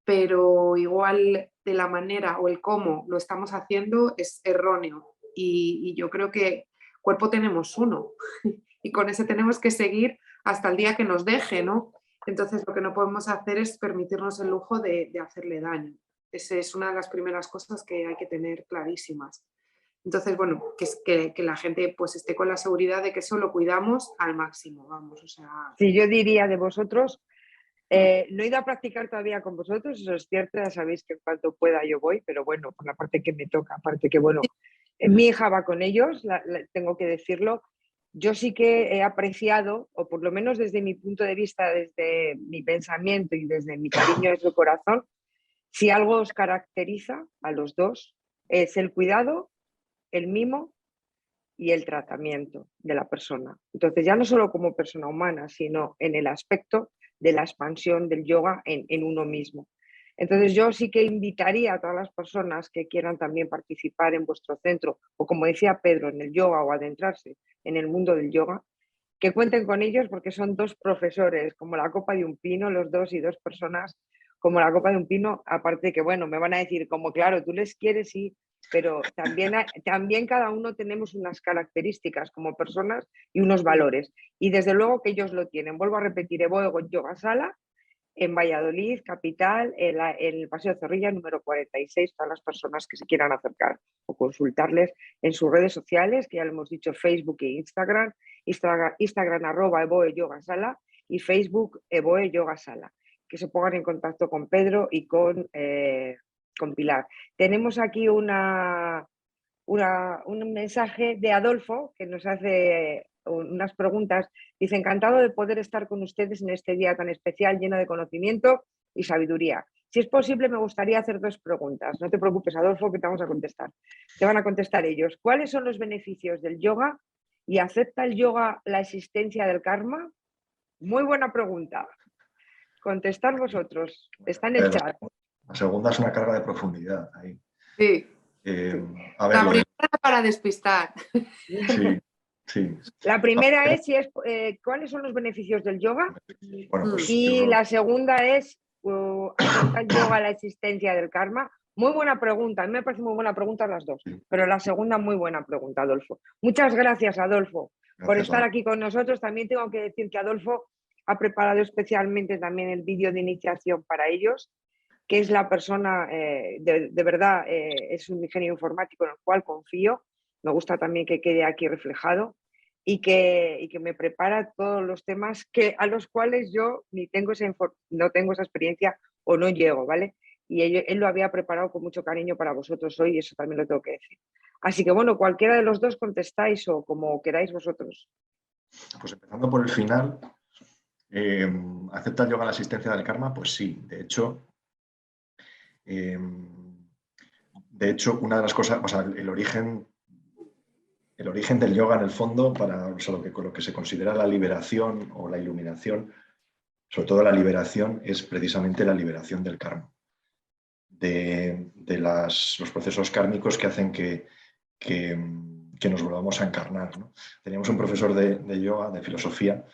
pero igual de la manera o el cómo lo estamos haciendo es erróneo. Y yo creo que cuerpo tenemos uno y con ese tenemos que seguir hasta el día que nos deje, ¿no? Entonces lo que no podemos hacer es permitirnos el lujo de hacerle daño. Esa es una de las primeras cosas que hay que tener clarísimas. Entonces, bueno, que la gente pues esté con la seguridad de que eso lo cuidamos al máximo, vamos, o sea... Sí, yo diría de vosotros, no he ido a practicar todavía con vosotros, eso es cierto, ya sabéis que en cuanto pueda yo voy, pero bueno, por la parte que me toca, aparte que bueno, mi hija va con ellos, tengo que decirlo. Yo sí que he apreciado, o por lo menos desde mi punto de vista, desde mi pensamiento y desde mi cariño de su corazón, si algo os caracteriza a los dos, es el cuidado, el mimo y el tratamiento de la persona. Entonces, ya no solo como persona humana, sino en el aspecto de la expansión del yoga en uno mismo. Entonces, yo sí que invitaría a todas las personas que quieran también participar en vuestro centro, o como decía Pedro, en el yoga o adentrarse en el mundo del yoga, que cuenten con ellos porque son dos profesores, como la copa de un pino, los dos, y dos personas como la copa de un pino, aparte que, bueno, me van a decir, como claro, tú les quieres, sí, pero también cada uno tenemos unas características como personas y unos valores. Y desde luego que ellos lo tienen. Vuelvo a repetir, Evo Yoga Sala, en Valladolid, capital, en el Paseo Zorrilla, número 46, todas las personas que se quieran acercar o consultarles en sus redes sociales, que ya lo hemos dicho, Facebook e Instagram, Instagram @Evoe Yoga Sala y Facebook Evoe Yoga Sala, que se pongan en contacto con Pedro y con Pilar. Tenemos aquí un mensaje de Adolfo que nos hace unas preguntas. Dice, encantado de poder estar con ustedes en este día tan especial, lleno de conocimiento y sabiduría. Si es posible, me gustaría hacer dos preguntas. No te preocupes, Adolfo, que te vamos a contestar. Te van a contestar ellos. ¿Cuáles son los beneficios del yoga? ¿Y acepta el yoga la existencia del karma? Muy buena pregunta. Contestar vosotros. Está en el chat. La segunda es una carga de profundidad ahí. Sí. A ver, la primera para despistar. Sí, sí. La primera es, ¿cuáles son los beneficios del yoga? Bueno, pues y la segunda es, ¿acepta el yoga la existencia del karma? Muy buena pregunta, a mí me parece muy buena pregunta las dos, pero la segunda muy buena pregunta, Adolfo. Muchas gracias, Adolfo, por estar aquí con nosotros. También tengo que decir que Adolfo ha preparado especialmente también el vídeo de iniciación para ellos, que es la persona, de verdad, es un ingeniero informático en el cual confío. Me gusta también que quede aquí reflejado y que me prepara todos los temas a los cuales yo no tengo esa experiencia o no llego, ¿vale? Y él lo había preparado con mucho cariño para vosotros hoy y eso también lo tengo que decir. Así que bueno, cualquiera de los dos contestáis o como queráis vosotros. Pues empezando por el final, ¿acepta el yoga la asistencia del karma? Pues sí, de hecho, una de las cosas, o sea, el origen del yoga en el fondo, lo que se considera la liberación o la iluminación, sobre todo la liberación, es precisamente la liberación del karma, de los procesos kármicos que hacen que nos volvamos a encarnar, ¿no? Teníamos un profesor de yoga, de filosofía,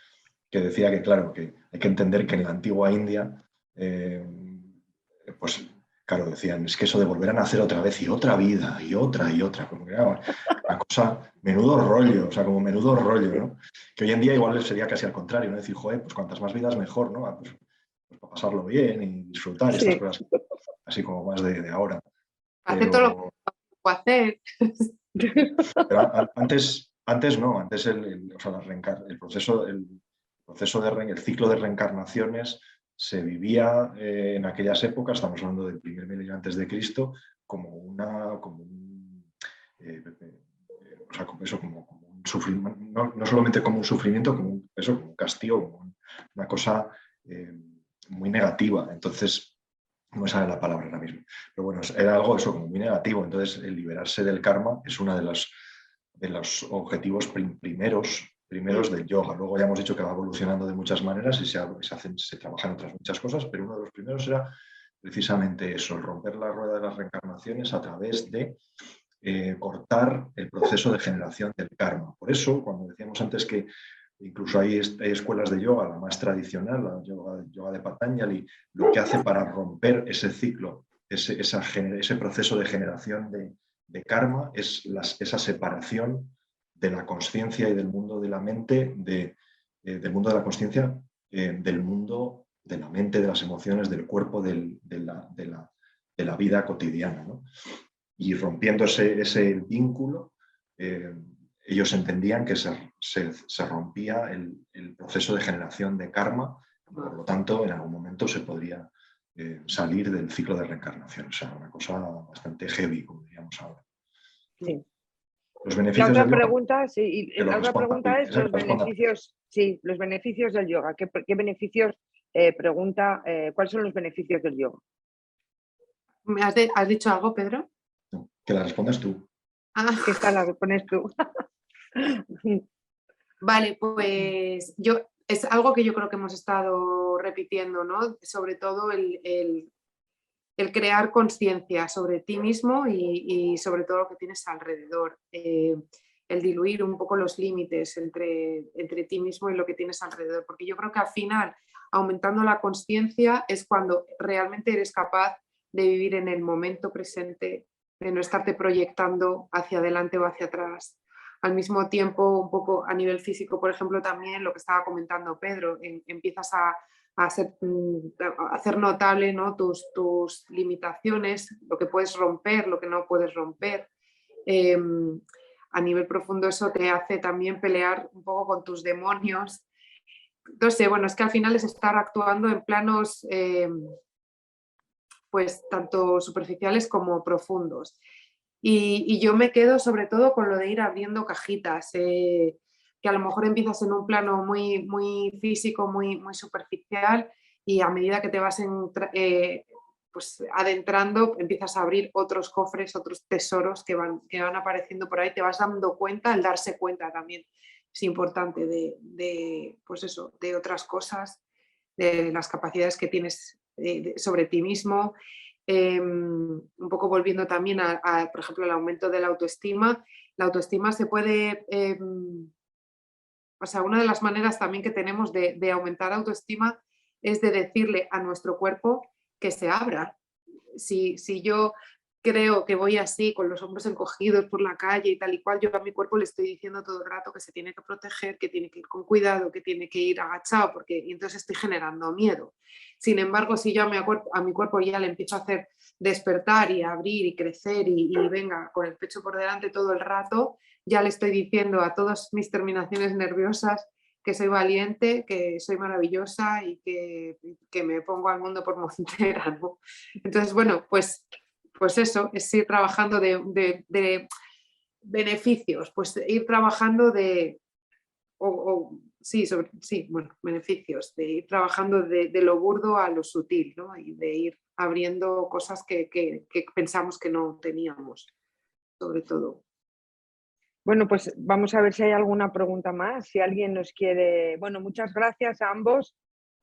que decía que, claro, que hay que entender que en la antigua India, pues claro, decían, es que eso de volver a nacer otra vez y otra vida y otra, como que era una cosa, menudo rollo, o sea, como menudo rollo, ¿no? Que hoy en día igual sería casi al contrario, ¿no? Decir, joder, pues cuantas más vidas mejor, ¿no? Pues para pasarlo bien y disfrutar y estas cosas así como más de ahora. Hace todo lo que puedo hacer. Pero antes no, antes el ciclo de reencarnaciones se vivía en aquellas épocas, estamos hablando del primer milenio antes de Cristo, como un sufrimiento, no solamente como un sufrimiento, como un castigo, como una cosa muy negativa. Entonces, no me sale la palabra ahora mismo, pero bueno, era algo eso como muy negativo. Entonces, el liberarse del karma es uno de los objetivos primeros del yoga. Luego ya hemos dicho que va evolucionando de muchas maneras y se trabajan otras muchas cosas, pero uno de los primeros era precisamente eso, romper la rueda de las reencarnaciones a través de cortar el proceso de generación del karma. Por eso, cuando decíamos antes que incluso hay escuelas de yoga, la más tradicional, la yoga de Patanjali, lo que hace para romper ese ciclo, ese proceso de generación de karma es esa separación de la consciencia y del mundo de la mente, del mundo de la consciencia, del mundo de la mente, de las emociones, del cuerpo, de la vida cotidiana, ¿no? Y rompiendo ese vínculo, ellos entendían que se rompía el proceso de generación de karma, por lo tanto, en algún momento se podría salir del ciclo de reencarnación. O sea, una cosa bastante heavy, como diríamos ahora. Sí. Los La beneficios otra del yoga, pregunta, sí, y la otra pregunta es los responda. beneficios, sí, los beneficios del yoga. ¿Qué beneficios, cuáles son los beneficios del yoga? ¿Has dicho algo, Pedro? No, que la respondas tú. Que esta la pones tú. Vale, pues es algo que yo creo que hemos estado repitiendo, ¿no? Sobre todo el crear conciencia sobre ti mismo y sobre todo lo que tienes alrededor. El diluir un poco los límites entre ti mismo y lo que tienes alrededor. Porque yo creo que al final, aumentando la conciencia, es cuando realmente eres capaz de vivir en el momento presente, de no estarte proyectando hacia adelante o hacia atrás. Al mismo tiempo, un poco a nivel físico, por ejemplo, también lo que estaba comentando Pedro, empiezas a hacer notable, ¿no? tus limitaciones, lo que puedes romper, lo que no puedes romper. A nivel profundo eso te hace también pelear un poco con tus demonios. Entonces, bueno, es que al final es estar actuando en planos pues tanto superficiales como profundos. Y yo me quedo sobre todo con lo de ir abriendo cajitas, que a lo mejor empiezas en un plano muy, muy físico, muy, muy superficial, y a medida que te vas pues adentrando, empiezas a abrir otros cofres, otros tesoros que van apareciendo por ahí, te vas dando cuenta, el darse cuenta también es importante pues eso, de otras cosas, de las capacidades que tienes sobre ti mismo. Un poco volviendo también por ejemplo, el aumento de la autoestima se puede, o sea, una de las maneras también que tenemos de aumentar autoestima es de decirle a nuestro cuerpo que se abra. Si yo creo que voy así, con los hombros encogidos por la calle y tal y cual, yo a mi cuerpo le estoy diciendo todo el rato que se tiene que proteger, que tiene que ir con cuidado, que tiene que ir agachado, y entonces estoy generando miedo. Sin embargo, si yo a mi cuerpo ya le empiezo a hacer despertar y abrir y crecer y venga con el pecho por delante todo el rato, ya le estoy diciendo a todas mis terminaciones nerviosas que soy valiente, que soy maravillosa y que me pongo al mundo por montera, ¿no? Entonces, bueno, pues eso, es ir trabajando de beneficios, pues ir trabajando beneficios, de ir trabajando de lo burdo a lo sutil, ¿no? Y de ir abriendo cosas que pensamos que no teníamos, sobre todo. Bueno, pues vamos a ver si hay alguna pregunta más. Si alguien nos quiere... Bueno, muchas gracias a ambos,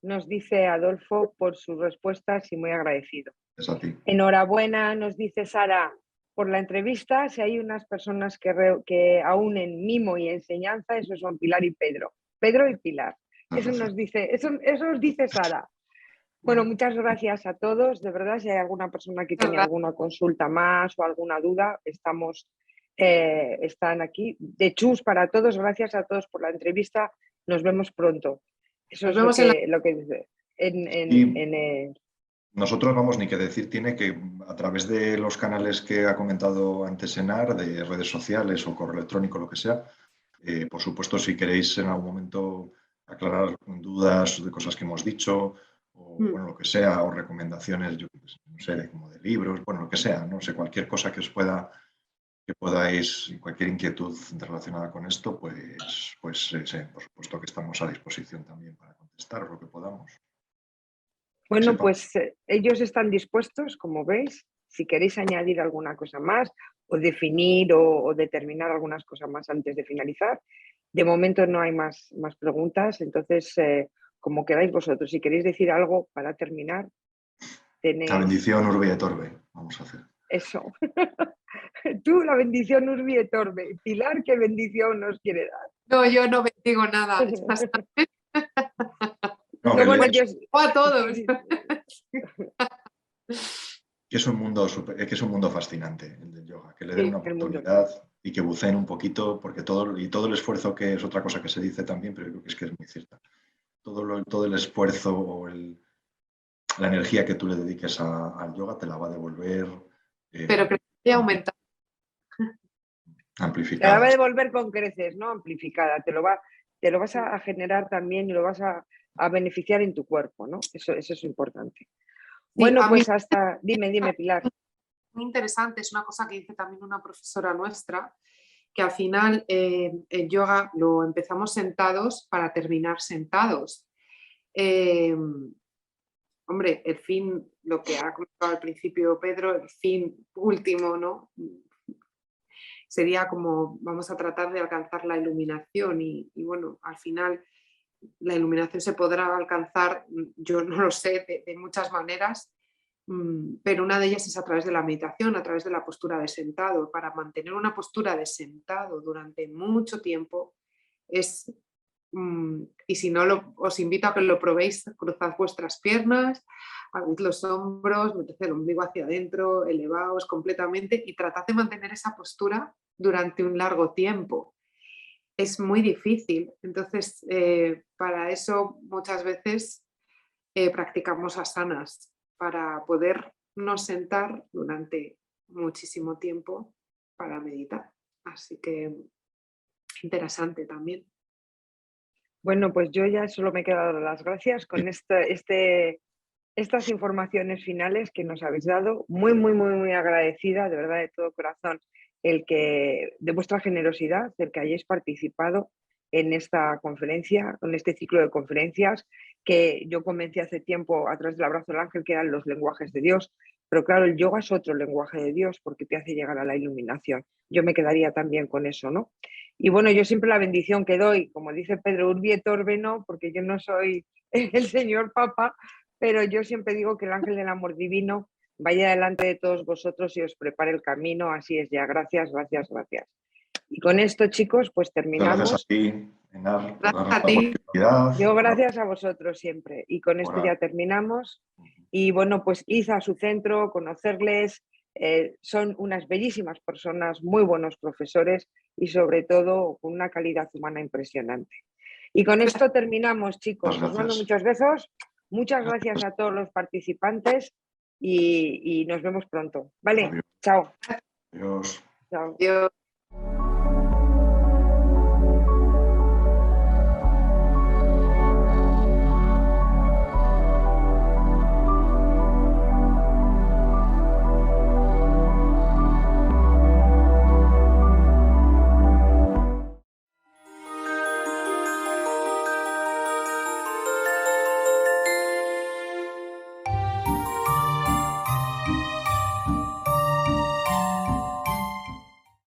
nos dice Adolfo, por sus respuestas y muy agradecido. Es a ti. Enhorabuena, nos dice Sara, por la entrevista. Si hay unas personas que aún en mimo y enseñanza, esos son Pilar y Pedro. Pedro y Pilar. Eso nos dice Sara. Bueno, muchas gracias a todos. De verdad, si hay alguna persona que tiene alguna consulta más o alguna duda, están aquí. De chus para todos, gracias a todos por la entrevista. Nos vemos pronto. Eso es lo que dice. Nosotros, vamos, ni que decir tiene que a través de los canales que ha comentado antes Enar, de redes sociales o correo electrónico, lo que sea, por supuesto, si queréis en algún momento aclarar dudas de cosas que hemos dicho, o bueno, lo que sea, o recomendaciones, yo no sé, como de libros, bueno, lo que sea, no sé, cualquier cosa que podáis, cualquier inquietud relacionada con esto, pues por supuesto que estamos a disposición también para contestar lo que podamos. Bueno, pues ellos están dispuestos, como veis, si queréis añadir alguna cosa más o definir o determinar algunas cosas más antes de finalizar. De momento no hay más preguntas, entonces como queráis vosotros. Si queréis decir algo para terminar, tenéis... La bendición Urbi et Orbe, vamos a hacer. Eso. Tú, la bendición Urbi et Orbe. Pilar, ¿qué bendición nos quiere dar? No, yo no bendigo nada. No, No, bueno, a todos. Que es un mundo fascinante el del yoga, que le den Sí, una el mundo. oportunidad y que buceen un poquito, porque todo el esfuerzo, que es otra cosa que se dice también, pero yo creo que es muy cierta. Todo el esfuerzo o la energía que tú le dediques al yoga te la va a devolver. Pero que vaya aumentando. Amplificada. Te la va a devolver con creces, ¿no? Amplificada. Te lo vas a generar también y lo vas a beneficiar en tu cuerpo, ¿no? Eso es importante. Sí, bueno, pues hasta... Dime, Pilar. Muy interesante, es una cosa que dice también una profesora nuestra, que al final el yoga lo empezamos sentados para terminar sentados. Hombre, el fin, lo que ha comentado al principio Pedro, el fin último, ¿no? Sería como vamos a tratar de alcanzar la iluminación y bueno, al final la iluminación se podrá alcanzar, yo no lo sé, de muchas maneras, pero una de ellas es a través de la meditación, a través de la postura de sentado. Para mantener una postura de sentado durante mucho tiempo es, y si no, os invito a que lo probéis, cruzad vuestras piernas, abrid los hombros, meted el ombligo hacia adentro, elevaos completamente y tratad de mantener esa postura durante un largo tiempo. Es muy difícil, entonces para eso muchas veces practicamos asanas para podernos sentar durante muchísimo tiempo para meditar. Así que interesante también. Bueno, pues yo ya solo me he quedado las gracias con estas informaciones finales que nos habéis dado. Muy, muy, muy, muy agradecida, de verdad, de todo corazón, de vuestra generosidad, del que hayáis participado en esta conferencia, en este ciclo de conferencias que yo comencé hace tiempo a través del Abrazo del Ángel, que eran los lenguajes de Dios. Pero claro, el yoga es otro lenguaje de Dios porque te hace llegar a la iluminación. Yo me quedaría también con eso, ¿no? Y bueno, yo siempre la bendición que doy, como dice Pedro, Urbi et Orbe, no, porque yo no soy el señor Papa, pero yo siempre digo que el ángel del amor divino vaya delante de todos vosotros y os prepare el camino. Así es ya. Gracias, gracias, gracias. Y con esto, chicos, pues terminamos. Gracias a ti, Enar, por darnos la ti. oportunidad. Yo gracias a vosotros siempre. Y con esto ya terminamos. Y bueno, pues id a su centro, conocerles. Son unas bellísimas personas, muy buenos profesores y sobre todo con una calidad humana impresionante. Y con esto terminamos, chicos. Os mando muchos besos. Muchas gracias a todos los participantes y nos vemos pronto. ¿Vale? Adiós. Chao. Adiós. Chao. Adiós.